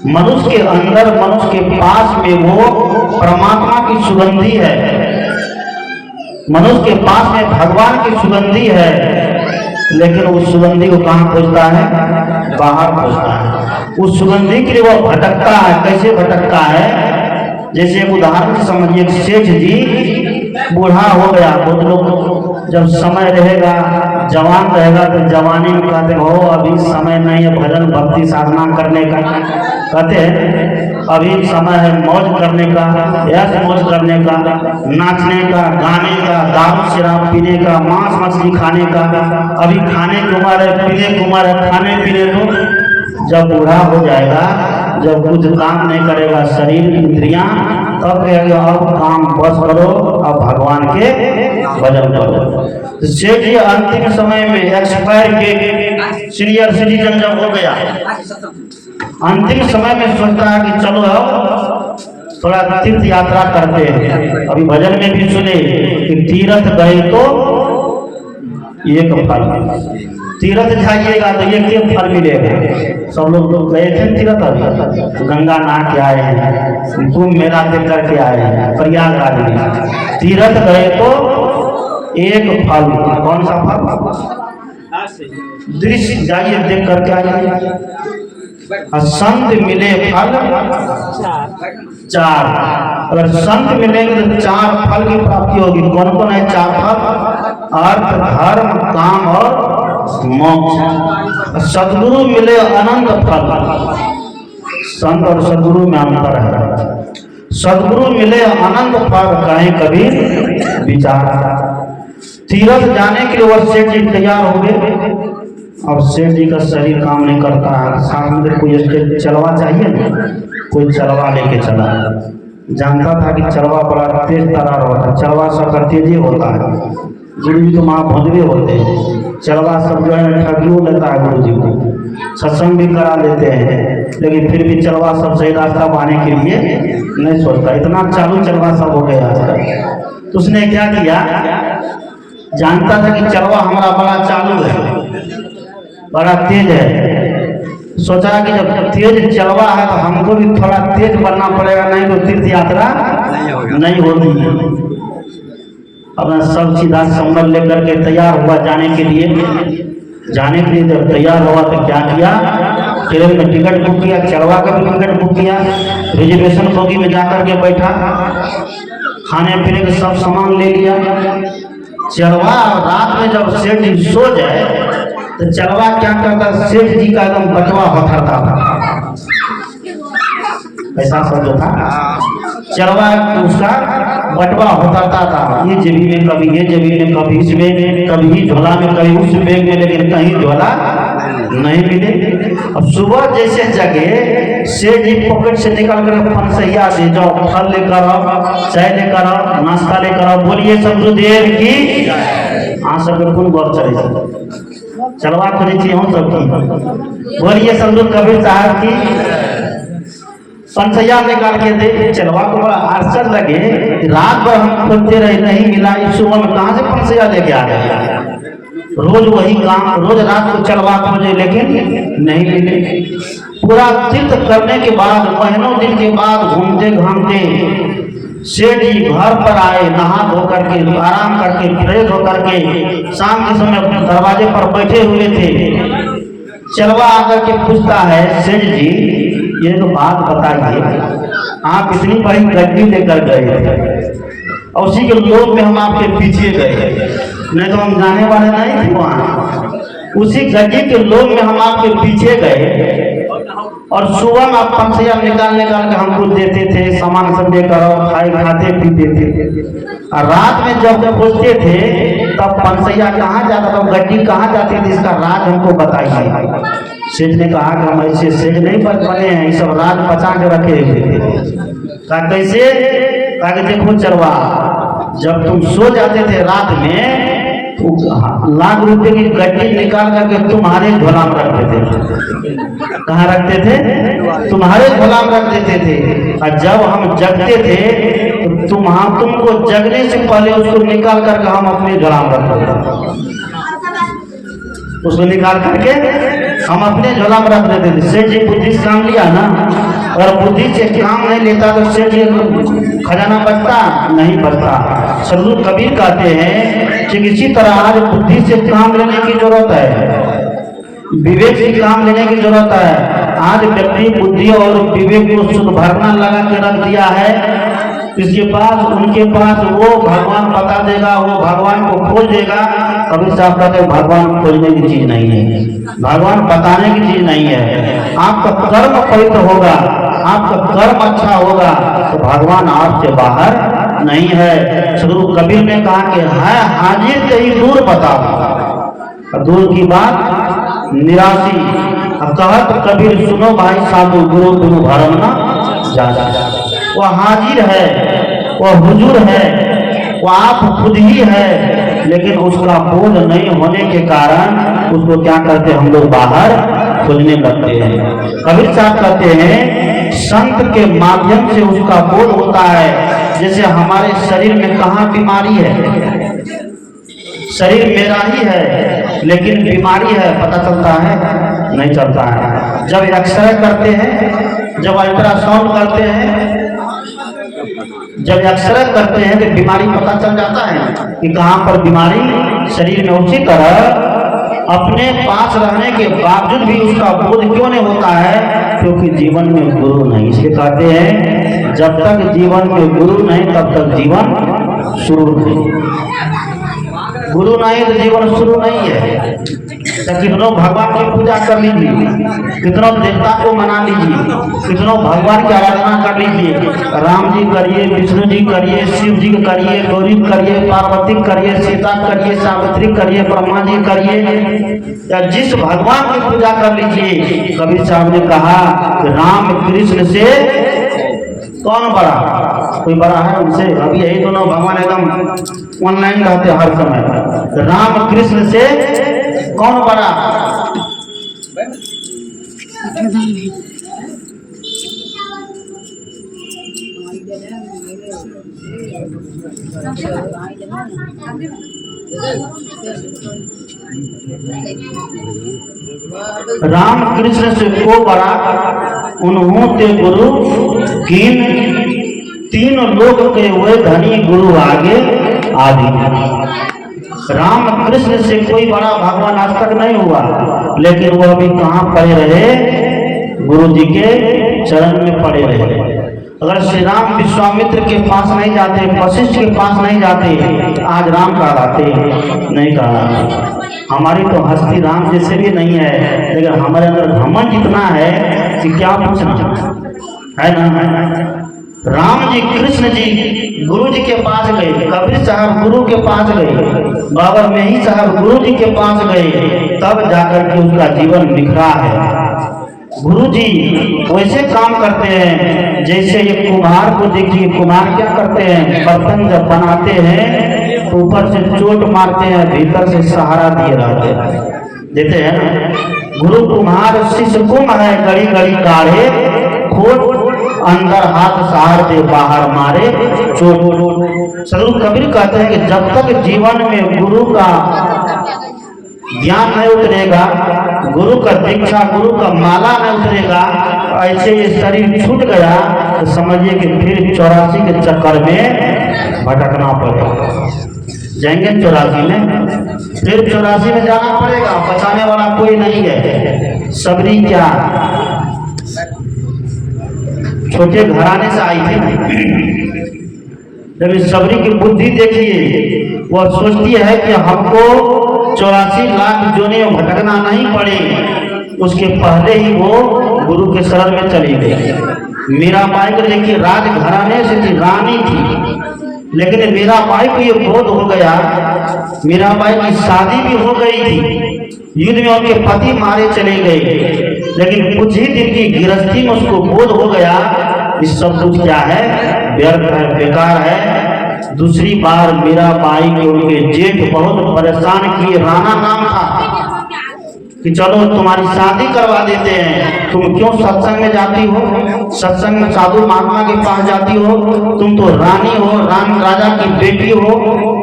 मनुष्य के अंदर, मनुष्य के पास में वो परमात्मा की सुगंधी है। मनुष्य के पास में भगवान की सुगंधी है, लेकिन उस सुगंधी को कहाँ खोजता है, बाहर खोजता है। उस सुगंधी के लिए वो भटकता है। कैसे भटकता है, जैसे एक उदाहरण समझिए, सेठ जी बूढ़ा हो गया। बहुत लोग जब समय रहेगा, जवान रहेगा तो जवानी में कहते हो अभी समय नहीं है भजन भक्ति साधना करने का, कहते हैं अभी समय है मौज करने का, ऐश मौज करने का, नाचने का, गाने का, दारू शराब पीने का, मांस मछली खाने का। अभी खाने की उम्र है, पीने की उम्र है, खाने पीने को। जब बूढ़ा हो जाएगा, जब कुछ काम नहीं करेगा शरीर इंद्रियां, तब कहेगा अब काम बस करो, अब भगवान के भजन करो। तो सेठ जी अंतिम समय में एक्सपायर के सीनियर सिटीजन जब हो गया, अंतिम समय में सोचता है कि चलो अब थोड़ा तीर्थ यात्रा करते हैं। अभी भजन में भी सुने कि तीर्थ गए तो एक फल, तीर्थ जाइएगा तो एक फल मिलेगा। सब लोग गए थे तीर्थ, अभी गंगा नहा के आए हैं, कुंभ मेला देख करके आए हैं प्रयागराज में। तीर्थ गए तो एक फल, कौन सा फल, दृश्य जाइए देख करके आइए। संत मिले फल 4, अगर संत मिलेंगे तो 4 फल की प्राप्ति होगी। कौन कौन है 4 फल, अर्थ, धर्म, काम और मोक्ष। सदगुरु मिले अनंत फल। संत और सदगुरु में अंतर है। सदगुरु मिले आनंद पार कहें कबीर विचार। तीरथ जाने के लिए वह सेठ जी तैयार हो गए। और सेठ जी का शरीर काम नहीं करता है, साथ में कोई इसके चलवा चाहिए ना, कोई चलवा लेके चला। जानता था कि चलवा बड़ा तेज तरार होता है, चलवा सबका तेजी होता है। गुरु जी तो वहाँ भोजवे होते हैं, चलवा सब जो है ठगियो लेता है गुरु जी को, सत्संग भी करा लेते हैं, लेकिन फिर भी चलवा सब सही रास्ता पाने के लिए नहीं सोचता। इतना चालू चलवा सब हो गया आजकल। तो उसने क्या किया, जानता था कि चलवा हमारा बड़ा चालू है, बड़ा तेज है। सोचा कि जब तेज चलवा है तो हमको भी थोड़ा तेज बनना पड़ेगा, नहीं तो तीर्थ यात्रा नहीं होती। अपना सब सीधा संबल लेकर के तैयार हुआ जाने के लिए। जब तैयार हुआ तो क्या किया, ट्रेन में टिकट बुक किया, चलवा का भी टिकट बुक किया, रिजर्वेशन बोगी में जाकर के बैठा, खाने पीने का सब सामान ले लिया। चलवा रात में जब सेठ जी सो जाए तो चलवा क्या करता, सेठ जी का एकदम बटवा होता था, ऐसा समझो था। चलवा उसका बटवा होता था, ये जेबी में कभी ये जेबी में, कभी इसमें, कभी झोला में, कभी उस बैग में, लेकिन कहीं झोला नहीं मिले। अब सुबह जैसे जगे सेठ जी पॉकेट से निकल कर फनसैया से जाओ, फल लेकर आओ, चाय लेकर आओ, नाश्ता लेकर आओ, बोलिए सदगुरुदेव की। हाँ सब बिल्कुल गौर चले चलवा खोजी थी हम सबकी, बोलिए सदगुरु कबीर साहब की। पंचैया निकाल के दे। चलवा को बड़ा आश्चर्य लगे, रात भर हम खोजते रहे नहीं मिला, इस सुबह में कहाँ से पंचैया लेके आ गया। रोज वही काम, रोज रात को चलवा खोजे लेकिन नहीं मिले। पूरा तीर्थ करने के बाद, महीनों दिन के बाद घूमते घामते सेठ जी घर पर आए, नहा धो करके, आराम करके, फ्रेश होकर के, शाम के समय दरवाजे पर बैठे हुए थे। चलवा आकर के पूछता है, सेठ जी ये तो बात बताइए, आप इतनी बड़ी गड्डी लेकर गए थे और उसी के लोभ में हम आपके पीछे गए, नहीं तो हम जाने वाले नहीं थे वहाँ। उसी गड्डी के लोभ में हम आपके पीछे गए और सुबह में आप पंचैया निकाल के हमको देते थे, सामान सब लेकर खाते पीते थे। और रात में जब खोजते थे तब पंचैया कहाँ जाता था, गड्डी कहाँ जाती थी, इसका राज हमको बताइए। सेठ ने कहा कि हम ऐसे सेठ नहीं बने हैं, ये सब राज बचा के रखे हुए थे। कहा कैसे, कहा कि देखो चलवा, जब तुम सो जाते थे रात में तो लाख रुपए की गड्डी निकाल करके तुम्हारे झोला में रखते थे। कहाँ रखते थे, तुम्हारे झोला में रख देते थे। और जब हम जगते थे तो तुमको जगने से पहले उसको निकाल करके हम अपने झोला में रखते थे। उसको निकाल करके हम अपने झोला में रख देते थे। सेठ जी बुद्धि से काम लिया ना, और बुद्धि से काम नहीं लेता तो सेठ जी खजाना बचता नहीं बचता। सदगुरु कबीर कहते हैं कि इसी तरह आज बुद्धि से काम लेने की जरूरत है, विवेक से काम लेने की जरूरत है। आज व्यक्ति बुद्धि और विवेक को शुद्ध भरना लगा के रख दिया है, इसके पास उनके पास वो भगवान बता देगा, वो भगवान को खोज देगा। कभी साहब कहते भगवान खोजने की चीज नहीं है, भगवान बताने की चीज नहीं है। आपका कर्म पवित्र होगा, आपका कर्म अच्छा होगा तो भगवान आपसे बाहर नहीं है। सदगुरु कबीर ने कहा कि है हाजिर कहीं दूर बताओ, दूर की बात निराशी। कहत कबीर सुनो भाई साधु, गुरु बिनु भरम न जाना। वह हाजिर है, वह हुजूर है, वह आप खुद ही है, लेकिन उसका बोध नहीं होने के कारण उसको क्या करते हम लोग बाहर खोजने लगते हैं। कबीर साहब कहते हैं संत के माध्यम से उसका बोध होता है। जैसे हमारे शरीर में कहाँ बीमारी है, शरीर मेरा ही है लेकिन बीमारी है पता चलता है, नहीं चलता है। जब एक्सरे करते हैं, जब अल्ट्रासाउंड करते हैं, जब एक्सरे करते हैं तो बीमारी पता चल जाता है कि कहाँ पर बीमारी शरीर में। उसी तरह अपने पास रहने के बावजूद भी उसका बोध क्यों नहीं होता है, क्योंकि जीवन में गुरु नहीं। इसलिए कहते हैं जब तक जीवन में गुरु नहीं तब तक जीवन शुरू नहीं। गुरु नहीं तो जीवन शुरू नहीं है। तो कितनों भगवान की पूजा कर लीजिए, कितनों देवता को मना लीजिए, कितनों भगवान की आराधना कर लीजिए। राम जी करिए, विष्णु जी करिए, शिव जी करिए, गौरी करिए, पार्वती करिए, सीता करिए, सावित्री करिए, ब्रह्मा जी करिए, या जिस भगवान की पूजा कर लीजिए। कबीर साहब ने कहा कि राम कृष्ण से कौन बड़ा, कोई बड़ा है उनसे? अभी यही दोनों भगवान एकदम ऑनलाइन रहते हर समय। राम कृष्ण से कौन बड़ा? राम कृष्ण से को बड़ा उन्हों ते गुरु किन, तीन लोग के वे धनी गुरु आगे आदि। राम कृष्ण से कोई बड़ा भगवान आज तक नहीं हुआ, लेकिन वो अभी कहाँ पड़े रहे? गुरु जी के चरण में पड़े रहे। अगर श्री राम विश्वामित्र के पास नहीं जाते, वशिष्ठ के पास नहीं जाते, आज राम कहलाते नहीं कहलाते। हमारी तो हस्ती राम जैसे भी नहीं है, लेकिन हमारे अंदर घमंड इतना है कि क्या पूछना है ना। राम जी कृष्ण जी गुरु जी के पास गए, कबीर साहब गुरु के पास गए, बाबा मेही साहब गुरु जी के पास गए, तब जाकर के उसका जीवन निखरा है। गुरु जी वैसे काम करते हैं जैसे ये कुम्हार को देखिए, कुम्हार क्या करते हैं? बर्तन जब बनाते हैं तो ऊपर से चोट मारते हैं, भीतर से सहारा दिए रहते देते हैं ना। गुरु कुम्हार शिष्य कुम्भ है, गड़ी गड़ी काढ़े खोट, अंदर हाथ सहार दे बाहर मारे चोट। सदगुरु कबीर कहते हैं कि जब तक जीवन में गुरु का ज्ञान नहीं उतरेगा, गुरु का दीक्षा, गुरु का माला नहीं उतरेगा, ऐसे ये शरीर छूट गया तो समझिए कि फिर 84 के चक्कर में भटकना पड़ेगा। जाएंगे 84 में, फिर 84 में जाना पड़ेगा, बचाने वाला कोई नहीं है। सबरी क्या छोटे घराने से आई थी, लेकिन सबरी की बुद्धि देखिए, वह सोचती है कि हमको 84 लाख जोने में भटकना नहीं पड़े, उसके पहले ही वो गुरु के शरण में चली गई। मीराबाई को देखिए, राजघराने से थी, रानी थी, लेकिन मीराबाई को ये बोध हो गया, मीराबाई की शादी भी हो गई थी, युद्ध में उनके पति मारे चले गए, लेकिन कुछ ही दिन की गृहस्थी में उसको बोध हो गया इस सब कुछ क्या है? व्यर्थ है, बेकार है। दूसरी बार मीराबाई के उनके जेठ बहुत परेशान किए, राणा नाम था, कि चलो तुम्हारी शादी करवा देते हैं, तुम क्यों सत्संग में जाती हो, सत्संग में साधु महात्मा के पास जाती हो, तुम तो रानी हो, राजा की बेटी हो,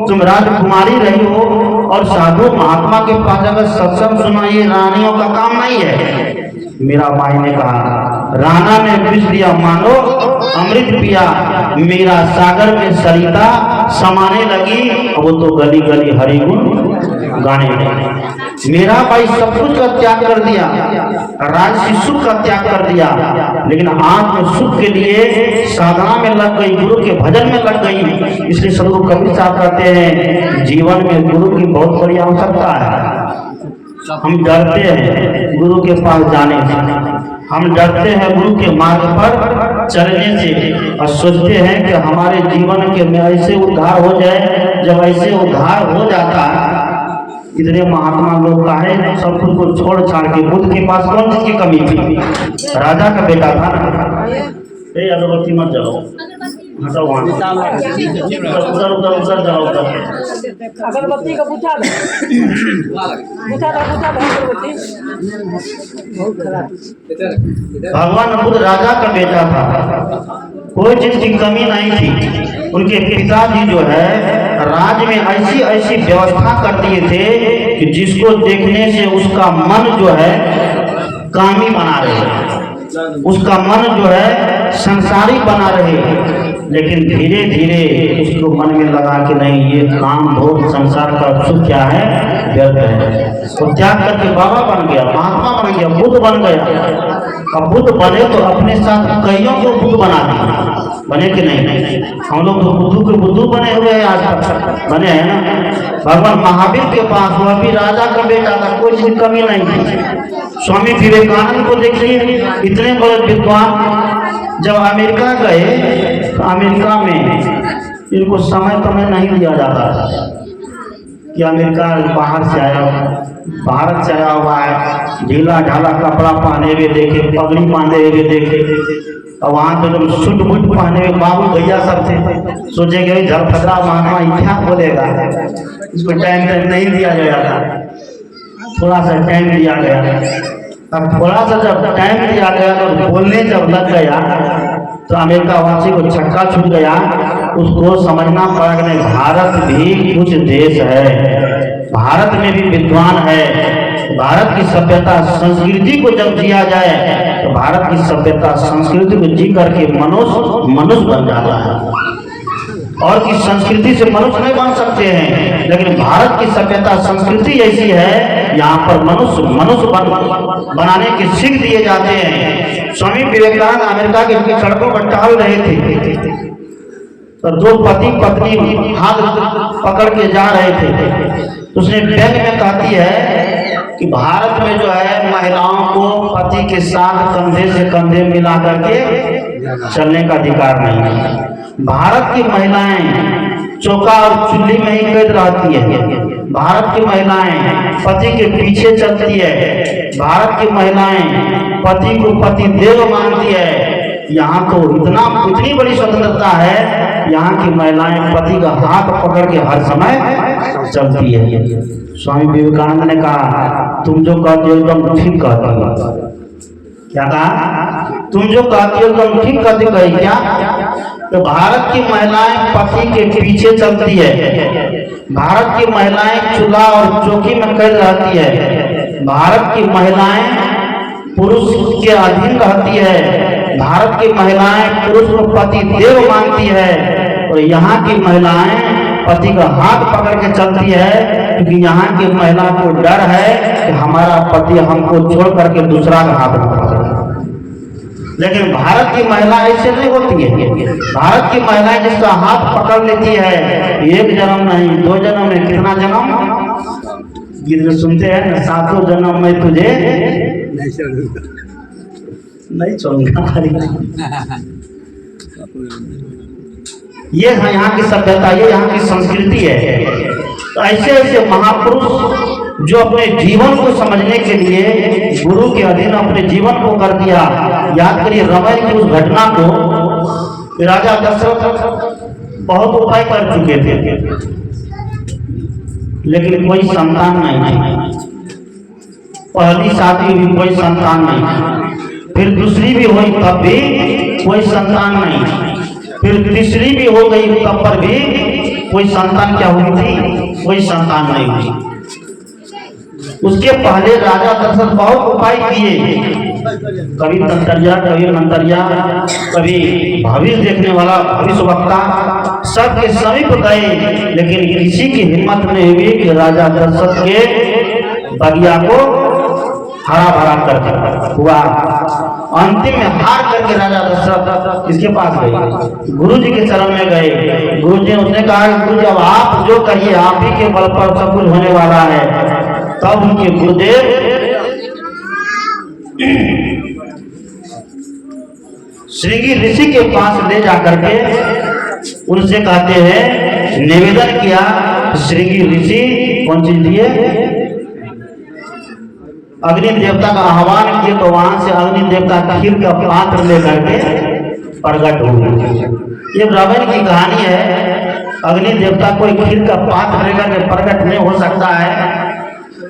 तुम राजकुमारी रही हो, और साधु महात्मा के पास अगर सत्संग सुना, ये रानियों का काम नहीं है। मीराबाई ने कहा, राणा ने विष दिया मानो अमृत पिया, मेरा सागर में सरिता समाने लगी, वो तो गली गली हरि गुण गाने लगे। मीराबाई सब कुछ का त्याग कर दिया, राजसी सुख का त्याग कर दिया, लेकिन आत्म सुख के लिए साधना में लग गई, गुरु के भजन में लग गई। इसलिए सदगुरु कबीर साहब कहते हैं, जीवन में गुरु की बहुत बड़ी आवश्यकता है। हम डरते हैं गुरु के पास जाने से, हम डरते हैं गुरु के मार्ग पर चलने से, और सोचते हैं कि हमारे जीवन के में ऐसे उद्धार हो जाए। जब ऐसे उद्धार हो जाता है, इतने महात्मा लोग का है, सब कुछ को छोड़ छाड़ के, बुद्ध के पास कौन चीज की कमी थी? राजा का बेटा था ना। अगरबत्ती मत जलाओ, हटाओ वहाँ, उधर उधर उधर जलाओ, अगरबत्ती का बुझा दो, अगरबत्ती बहुत खराब। भगवान बुद्ध राजा का बेटा था, कोई चीज की कमी नहीं थी। उनके पिताजी जो है राज्य में ऐसी ऐसी व्यवस्था कर दिए थे कि जिसको देखने से उसका मन जो है कामी बना रहे, उसका मन जो है संसारी बना रहे, लेकिन धीरे धीरे उसको मन में लगा कि नहीं, ये काम भोग संसार का सुख क्या है? व्यर्थ है। तो त्याग करके बाबा बन गया, महात्मा बन गया, बुद्ध बन गया। अब बुद्ध बने तो अपने साथ कईयों को बुद्ध बना दिए, बने कि नहीं? हम लोग तो बुद्धू के बुद्धू बने हुए हैं, आज तक बने हैं ना। भगवान महावीर के पास वह भी राजा का बेटा था, कोई चीज की कमी नहीं थी। स्वामी विवेकानंद को देखिए, इतने बड़े विद्वान, जब अमेरिका गए तो अमेरिका में इनको समय नहीं दिया जाता कि अमेरिका बाहर से आया, भारत से आया हुआ है, ढीला ढाला कपड़ा पहने हुए देखे, पगड़ी बांधे हुए देखे, और वहाँ तो जब सूट बूट पहने हुए बाबू भैया सब थे, सोचे गए झलफदरा महात्मा क्या बोलेगा, इसको टाइम नहीं दिया गया था, थोड़ा सा टाइम दिया गया। अब थोड़ा सा जब टाइम दिया गया तो बोलने जब लग गया तो अमेरिका वासी को छक्का छूट गया। उसको समझना पड़ा कि नहीं, भारत भी कुछ देश है, भारत में भी विद्वान है, भारत की सभ्यता संस्कृति को जब जिया जाए तो भारत की सभ्यता संस्कृति को जी करके मनुष्य बन जाता है। और की संस्कृति से मनुष्य नहीं बन सकते हैं, लेकिन भारत की सभ्यता संस्कृति ऐसी है, यहाँ पर मनुष्य बनाने की सीख दिए जाते हैं। स्वामी विवेकानंद अमेरिका की सड़कों पर टहल रहे थे तो दो पति पत्नी हाथ पकड़ के जा रहे थे, तो उसने व्यंग में कहती है कि भारत में जो है महिलाओं को पति के साथ कंधे से कंधे मिला करके चलने का अधिकार नहीं है। भारत की महिलाएं चौका और चुल्ली में ही कैद रहती है, भारत की महिलाएं पति के पीछे चलती है, भारत की महिलाएं पति को पति देव मानती है। यहाँ तो इतनी बड़ी स्वतंत्रता है, यहाँ की महिलाएं पति का हाथ पकड़ के हर समय चलती है। स्वामी विवेकानंद ने कहा, तुम जो कहते हो एकदम ठीक कहते हो। क्या कहा? तुम जो कहते हो एकदम ठीक कहते हो। क्या? तो भारत की महिलाएं पति के पीछे चलती है, भारत की महिलाएं चूल्हा और चौकी में कैद रहती है, भारत की महिलाएं पुरुष के अधीन रहती है, भारत की महिलाएं पुरुष को पति देव मानती है, और यहाँ की महिलाएं पति का हाथ पकड़ के चलती है, क्योंकि यहाँ की महिला को डर है कि हमारा पति हमको छोड़ करके दूसरा का हाथ पकड़े। लेकिन भारत की महिला ऐसे नहीं होती है। भारत की महिलाएं जिसका हाथ पकड़ लेती है, एक जन्म नहीं 2 जन्म में, कितना जन्म गीत में सुनते हैं ना, 7 जन्म में तुझे नहीं छोड़ूंगा। ये है यहाँ की सभ्यता, ये यहाँ की संस्कृति है। तो ऐसे ऐसे महापुरुष जो अपने जीवन को समझने के लिए गुरु के अधीन अपने जीवन को कर दिया। याद करिए रामायण की उस घटना को, राजा दशरथ बहुत उपाय कर चुके थे, लेकिन कोई संतान नहीं। पहली शादी हुई, कोई संतान नहीं, फिर दूसरी भी हुई तब भी कोई संतान नहीं, फिर तीसरी भी हो गई तब पर भी कोई संतान क्या हुई थी? कोई संतान नहीं हुई। उसके पहले राजा दशरथ बहुत उपाय किए, कभी तंतरिया, कभी मंतरिया, कभी भविष्य देखने वाला भविष्य वक्ता, सबके समीप गए, लेकिन किसी की हिम्मत नहीं हुई कि राजा दशरथ के बगिया को हरा भरा कर हुआ। अंतिम में हार करके राजा दशरथ इसके पास गए, गुरु जी के चरण में गए। गुरु जी उसने कहा, गुरु जी अब आप जो करिए, आप ही के बल पर सब कुछ होने वाला है। तब उनके गुरुदेव श्रृंगी ऋषि के पास ले जाकर के उनसे कहते हैं, निवेदन किया। श्रृंगी ऋषि कौन चीज दिए? अग्नि देवता का आह्वान किए, तो वहां से अग्नि देवता खीर का पात्र लेकर के प्रकट हुए। ये रामायण की कहानी है। अग्नि देवता कोई खीर का पात्र लेकर के प्रकट नहीं हो सकता है।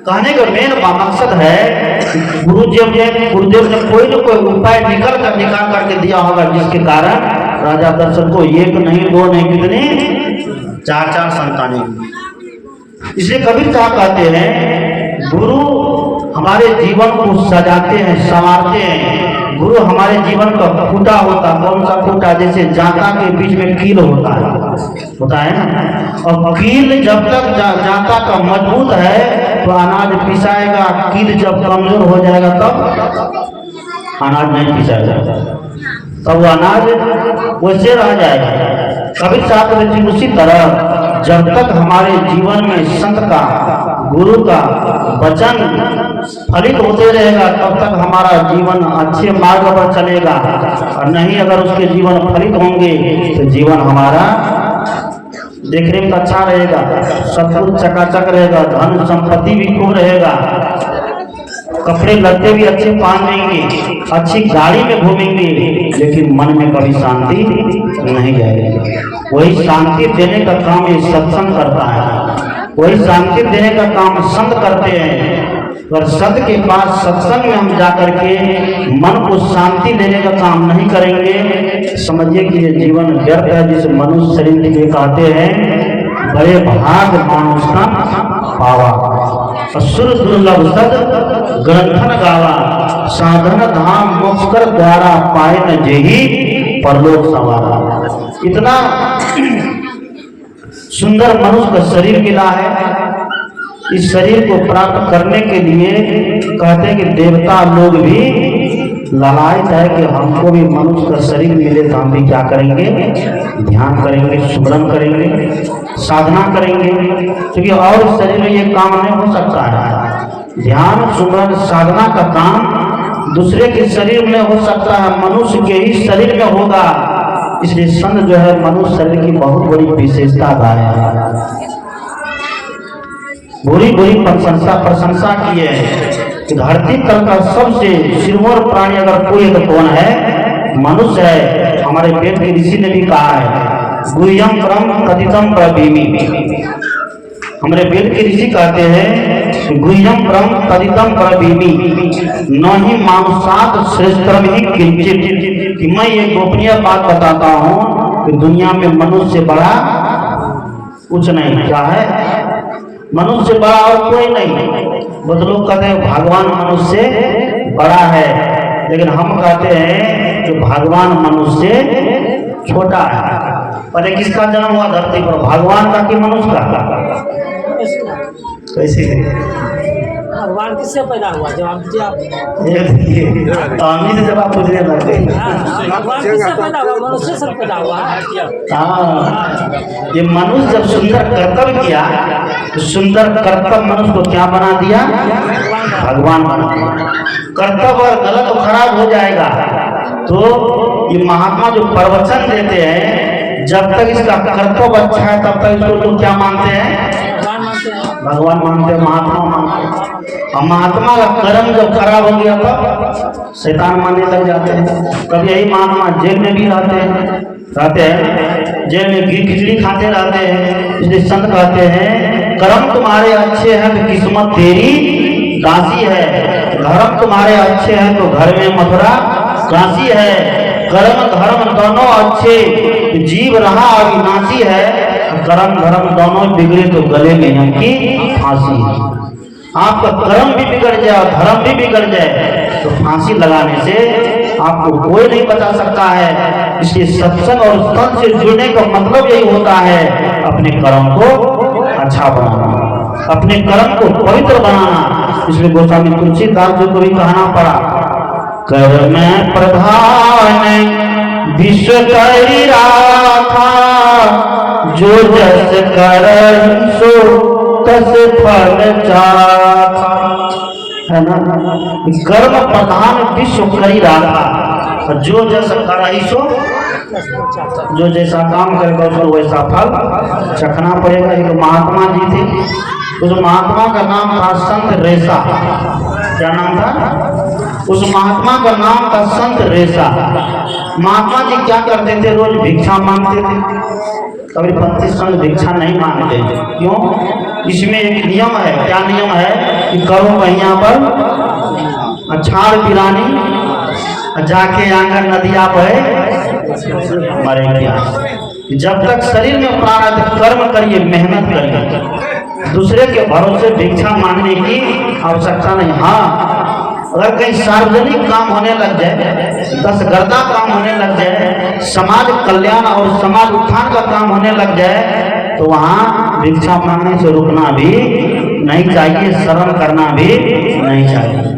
कहने का मेन मकसद है, गुरुदेव ने कोई न कोई उपाय निकाल करके दिया होगा, जिसके कारण राजा दशरथ को 1 नहीं 2 नहीं, कितने 4 संतानें। इसलिए कबीर साहब कहते हैं, गुरु हमारे जीवन को सजाते हैं, संवारते हैं। गुरु हमारे जीवन का खूंटा होता, कौन सा खूंटा? जैसे जांता के बीच में कील होता है ना। और कील जब तक जांता का मजबूत है तो अनाज पिसाएगा, कील जब कमजोर हो जाएगा तब अनाज नहीं पीसा जाएगा, तब वो अनाज वैसे रह जाएगा। कबीर साहब कहते हैं उसी तरह जब तक हमारे जीवन में संत का, गुरु का वचन फलित होते रहेगा तब तक हमारा जीवन अच्छे मार्ग पर चलेगा, और नहीं अगर उसके जीवन फलित होंगे तो जीवन हमारा देखने में अच्छा रहेगा, सब कुछ चकाचक रहेगा, धन संपत्ति भी खूब रहेगा, कपड़े लत्ते भी अच्छे पहनेंगे, अच्छी गाड़ी में घूमेंगे, लेकिन मन में कभी शांति नहीं जाएगी। वही शांति देने का काम ये सत्संग करता है, वही शांति देने का काम संत करते हैं। अगर संत के पास सत्संग में हम जाकर के मन को शांति देने का काम नहीं करेंगे, समझिए कि ये जीवन व्यर्थ है। जिस मनुष्य शरीर के कहते हैं बड़े भाग मानुष का पावा, असुर दुर्लभ सद ग्रंथन गावा, साधन धाम मोक्ष कर द्वारा पाए न जेही परलोक सवारा। इतना सुंदर मनुष्य का शरीर मिला है। इस शरीर को प्राप्त करने के लिए कहते हैं कि देवता लोग भी लालायित है कि हमको भी मनुष्य का शरीर मिले तो हम भी क्या करेंगे, ध्यान करेंगे, सुमरन करेंगे, साधना करेंगे, क्योंकि और शरीर में ये काम नहीं हो सकता है। ध्यान सुमरन साधना का काम दूसरे के शरीर में हो सकता है, मनुष्य के ही शरीर में होगा। इसलिए संत जो है मनुष्य शरीर की बहुत बड़ी विशेषता गाया है, बुरी बुरी प्रशंसा की है कि धरती तल का सबसे सिरमौर प्राणी अगर कोई तो कौन है, मनुष्य है। हमारे वेद के ऋषि ने भी कहा है गुह्यम ब्रह्म कथितम प्रभीमि। हमारे वेद के ऋषि कहते हैं गुह्यम ब्रह्म कथितम प्रभीमि न ही मानुषात श्रेष्ठतम ही किंचित, कि मैं ये गोपनीय बात बताता हूँ कि दुनिया में मनुष्य से बड़ा कुछ नहीं। क्या है? मनुष्य से बड़ा और कोई नहीं। बहुत लोग कहते हैं भगवान मनुष्य से बड़ा है, लेकिन हम कहते हैं कि भगवान मनुष्य से छोटा है। पहले किसका जन्म हुआ धरती पर, भगवान का कि मनुष्य का? कैसे भगवान किससे पैदा हुआ? जवाब दीजिए आप। हम से जवाब पूछने लगते हैं। भगवान किससे पैदा हुआ? मनुष्य से पैदा हुआ। हाँ, ये मनुष्य जब सुंदर कर्तव्य किया तो सुंदर कर्तव्य मनुष्य को क्या बना दिया? भगवान बना दिया। कर्तव्य और गलत और खराब हो जाएगा। तो ये महात्मा जो प्रवचन देते हैं, जब तक इसका कर्तव्य अच्छा है तब तक इसको लोग क्या मानते हैं? भगवान मानते हैं, महात्मा मानते हैं। और महात्मा का कर्म जब खराब हो गया तब शैतान मानने लग जाते हैं। कभी यही महात्मा जेल में भी रहते हैं, जेल में घी खिचड़ी खाते रहते हैं। इसलिए संत कहते हैं कर्म तुम्हारे अच्छे हैं तो किस्मत तेरी दासी है, धर्म तुम्हारे अच्छे हैं तो घर में मथुरा काशी है। कर्म धर्म दोनों अच्छे तो जीव रहा अविनाशी है, कर्म धर्म दोनों बिगड़े तो गले में इनकी फांसी है। आपका कर्म भी बिगड़ जाए और धर्म भी बिगड़ जाए तो फांसी लगाने से आपको कोई नहीं बचा सकता है। इसलिए सत्संग और संत से जुड़ने का मतलब यही होता है अपने कर्म को अच्छा बनाना, अपने कर्म को पवित्र बनाना। इसलिए गोस्वामी तुलसीदास जी को भी कहना पड़ा, कर्म प्रधान विश्व करी राखा, जो जस कर सो तस फल चाखा। है ना? कर्म प्रधान विश्व करी राखा, जो जस कर सो, जो जैसा काम करेगा उसको वैसा फल चखना पड़ेगा। एक महात्मा जी थे, उस महात्मा का नाम था संत रेसा। क्या नाम था? उस महात्मा का नाम था संत रेसा। महात्मा जी क्या करते थे? रोज भिक्षा मांगते थे। कभी पंथी संत भिक्षा नहीं मांगते। क्यों? इसमें एक नियम है। क्या नियम है? कि करो पहिया पर अछाड़ पिलानी, जाके आंगन नदिया बहे मरे क्या। जब तक शरीर में प्राण है तो कर्म करिए, मेहनत करिए, दूसरे के भरोसे भिक्षा मांगने की आवश्यकता नहीं। हाँ, अगर कहीं सार्वजनिक काम होने लग जाए, 10 गर्दा काम होने लग जाए, समाज कल्याण और समाज उत्थान का काम होने लग जाए, तो वहाँ भिक्षा मांगने से रुकना भी नहीं चाहिए, शरण करना भी नहीं चाहिए।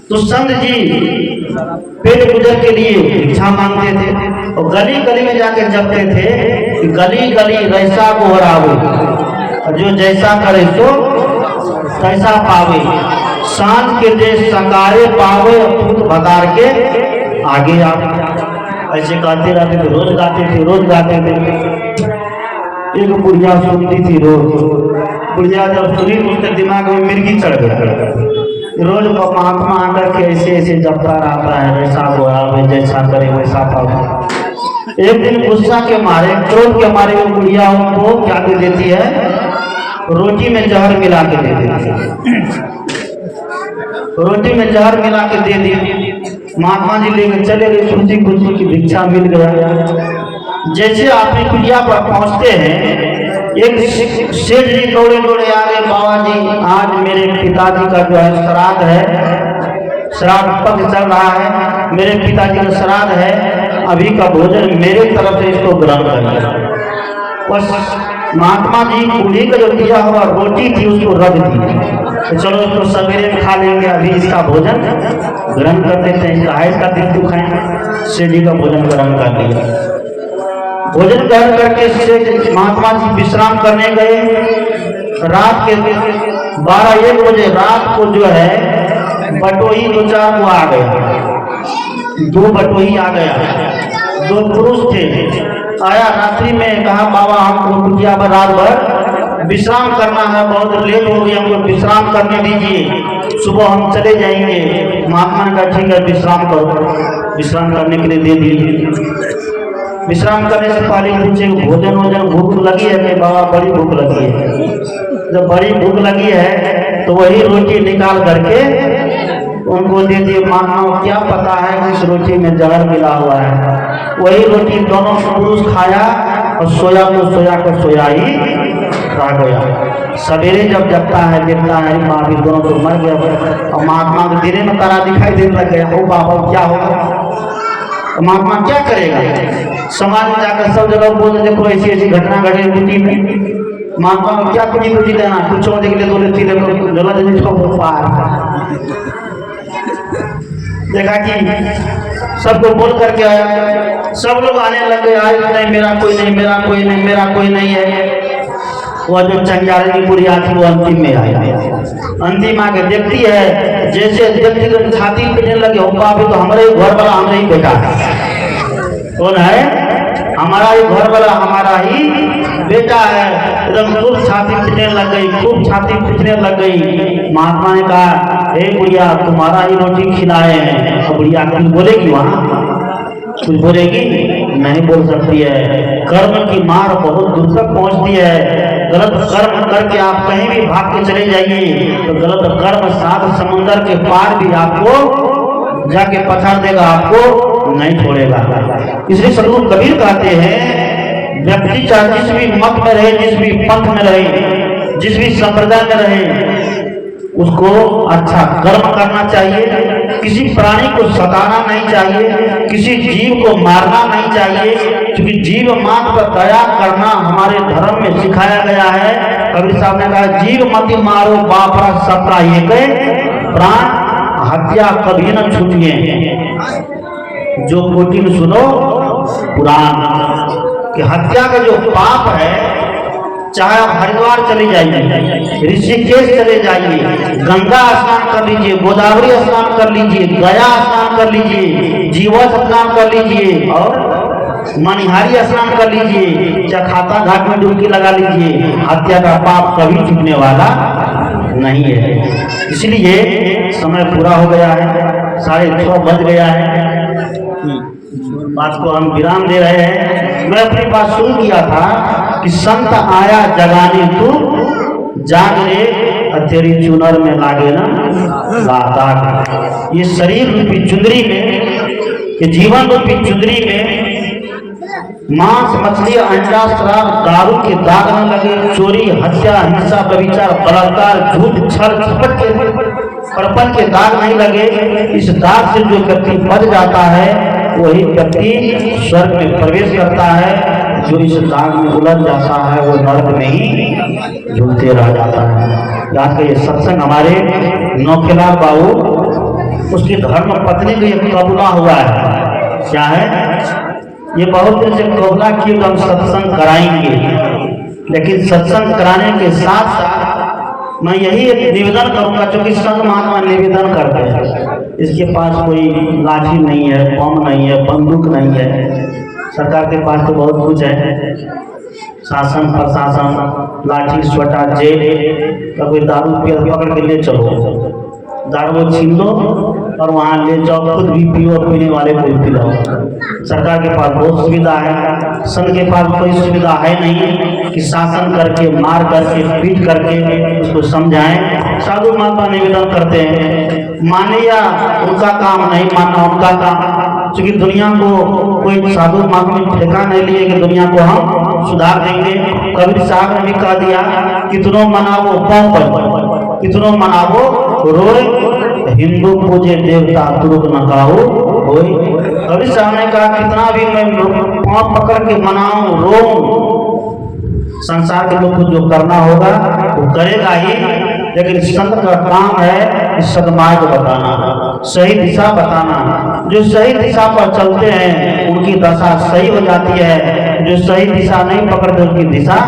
तो संत जी पेट गुजर के लिए भिक्षा मांगते थे और गली गली में जाके जपते थे कि गली गली रैसा को हरावे, और जो जैसा करे तो तैसा पावे, सांझ के देश सकारे पावे और भूत भगार के आगे आवे। ऐसे गाते रहते थे, रोज गाते थे, रोज गाते थे। एक बुढ़िया सुनती थी रोज, बुढ़िया जब सुनी तो उसके दिमाग में मिर्गी चढ़ गया। रोज महात्मा आकर के ऐसे ऐसे जपता रहता है, वैसा हो जैसा करे वैसा पाओ। एक दिन गुस्सा के मारे, क्रोध के मारे वो बुढ़िया उनको क्या दे देती है, रोटी में जहर मिला के दे देती है। रोटी में जहर मिला के दे दी। महात्मा जी लेकर चले गए, खुशी खुशी की भिक्षा मिल गया। जैसे अपनी कुटिया पर पहुंचते हैं, एक सेठ जी दौड़े दौड़े आ गए, बाबा जी आज मेरे पिताजी का जो है श्राद्ध है, श्राद्ध पक्ष चल रहा है, मेरे पिताजी का श्राद्ध है, अभी का भोजन मेरे तरफ से इसको ग्रहण करिए। बस महात्मा जी बूढ़ी का जो दिया हुआ रोटी थी उसको रख दी, तो चलो इसको सवेरे खा लेंगे, अभी इसका भोजन ग्रहण कर देते हैं, इसका का दिन खाएंगे। सेठ जी का भोजन ग्रहण कर लिया। भोजन ग्रहण करके सेठ महात्मा जी विश्राम करने गए। रात के 12-1 बजे रात को जो है बटोही 2-4 को आ गया, 2 बटोही आ गया, 2 पुरुष थे। आया रात्रि में, कहा बाबा हमको कुटिया पर रात भर विश्राम करना है, बहुत लेट हो गया, हमको विश्राम करने दीजिए, सुबह हम चले जाएंगे। महात्मा ने कहा ठीक है विश्राम करो, विश्राम करने के लिए दे दीजिए। विश्राम करने से पहले पूछे भोजन भूख लगी है कि बाबा बड़ी भूख लगी है। जब बड़ी भूख लगी है तो वही रोटी निकाल करके उनको दे दिए। मानो क्या पता है कि इस रोटी में जहर मिला हुआ है। वही रोटी दोनों पुरुष खाया और सोया ही रह गया। सवेरे जब जगता है देखता है माँ भी दोनों तो मर गया, और महात्मा को दिने में तारा दिखाई देने लग गया। हो बाबा क्या होगा, महात्मा क्या करेगा? समाज में जाकर सब जगह बोल देखो ऐसी ऐसी घटना घटी कुटी में। महात्मा को क्या कुटी देना, कुछ देख ले बोले देखा कि सबको बोल करके आया, सब लोग आने लगे, आज नहीं मेरा कोई नहीं, मेरा कोई नहीं, मेरा कोई नहीं है। वह जो चंगारी की बुढ़िया थी वो अंतिम में आई। अंतिम आके देखती है, जैसे देखती तो छाती पीटने लगे, होगा अभी तो हमारे घर वाला हमारे ही बेटा है। कौन है? हमारा ही घर वाला हमारा ही बेटा है। एकदम खूब छाती पीटने लग गई, खूब छाती पीटने लग गई। महात्मा ने कहा हे बुढ़िया तुम्हारा ही रोटी खिलाए हैं। और बुढ़िया कुछ बोलेगी, वहाँ कुछ बोलेगी नहीं बोल सकती है। कर्म की मार बहुत दूर तक पहुंचती है। गलत कर्म करके आप कहीं भी भाग के चले जाइए तो गलत कर्म 7 समुंदर के पार भी आपको जाके पछाड़ देगा, आपको नहीं छोड़ेगा। इसलिए सदगुरु कबीर कहते हैं व्यक्ति चाहे जिस भी मत में रहे, जिस भी पंथ में रहे, जिस भी संप्रदाय में रहे, उसको अच्छा कर्म करना चाहिए। किसी प्राणी को सताना नहीं चाहिए, किसी जीव को मारना नहीं चाहिए, क्योंकि जीव मात्र पर दया करना हमारे धर्म में सिखाया गया है। कबीर साहब ने कहा जीव मति मारो बापरा सबका एक प्राण हत्या कभी न छूटिए। जो कोटिन सुनो पुराण कि हत्या का जो पाप है, चाहे आप हरिद्वार चले जाइए, ऋषिकेश चले जाइए, गंगा स्नान कर लीजिए, गोदावरी स्नान कर लीजिए, गया स्नान कर लीजिए, जीवस स्नान कर लीजिए और मनिहारी स्नान कर लीजिए, चखाता घाट में डुबकी लगा लीजिए, हत्या का पाप कभी छूटने वाला नहीं है। इसलिए समय पूरा हो गया है, 6:30 बज गया है, बात को हम विराम दे रहे हैं। मैं अपनी बात शुरू किया था कि संत आया जगाने तू जाग रे, तेरी चुनर में लागे ना दाग। ये शरीर रूपी चुंदरी में, ये जीवन रूपी चुंदरी में मांस मछली अंडा शराब दारू के दाग न लगे, चोरी हत्या हिंसा व्यभिचार बलात्कार झूठ छल कपट के परपन के दाग नहीं लगे। इस दाग से जो व्यक्ति बच जाता है वही व्यक्ति स्वर्ग में प्रवेश करता है। जो इस दाग में उलझ जाता है वो नरक में ही झूलते रह जाता है। आज का ये सत्संग हमारे नौखेलाल बाबू उसकी धर्म पत्नी को ये कबूला हुआ है। क्या है? ये बहुत दिन से कबूला किए तो हम सत्संग कराएंगे, लेकिन सत्संग कराने के साथ साथ मैं यही एक निवेदन करूंगा, क्योंकि संत महात्मा निवेदन करते हैं, इसके पास कोई लाठी नहीं है, बम नहीं है, बंदूक नहीं है। सरकार के पास तो बहुत कुछ है, शासन प्रशासन, लाठी सोटा जेल, का कोई दारू पकड़ के ले चलो, दारू छीन लो और वहाँ ले जाओ, खुद भी पियो, पीने वाले को पिलाओ। सरकार के पास बहुत सुविधा है, संघ के पास कोई सुविधा है नहीं कि शासन करके, मार करके, पीट करके उसको समझाएं। साधु महात्मा निवेदन करते हैं, माने या उनका काम, नहीं मानना उनका काम, क्योंकि दुनिया को कोई साधु महात्मा ठेका नहीं लिए कि दुनिया को हम सुधार देंगे। कबीर साहब ने भी कह दिया, कितनों मनावो पाँव पर, कितनों मनावो रोए, हिंदू पूजे देवता तुरुक न काहू होए। कबीर साहब ने कहा, कितना भी मैं पाँव पकड़ के मनाऊं, रो, संसार के लोग को जो करना होगा वो करेगा ही, लेकिन संत का काम है सदमार्ग बताना, सही दिशा बताना। जो सही दिशा पर चलते हैं उनकी दशा सही हो जाती है, जो सही दिशा नहीं पकड़ते उनकी दिशा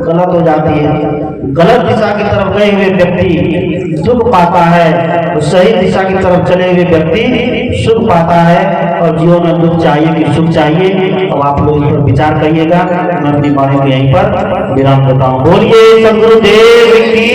गलत हो जाती है। गलत दिशा की तरफ गए हुए व्यक्ति दुख पाता है, तो सही दिशा की तरफ चले हुए व्यक्ति सुख पाता है। और जीवन में दुख चाहिए कि सुख चाहिए, अब आप लोग इस पर विचार करिएगा। मैं अपनी वाणी को यहीं पर विराम देता हूँ। बोलिए सद्गुरुदेव की।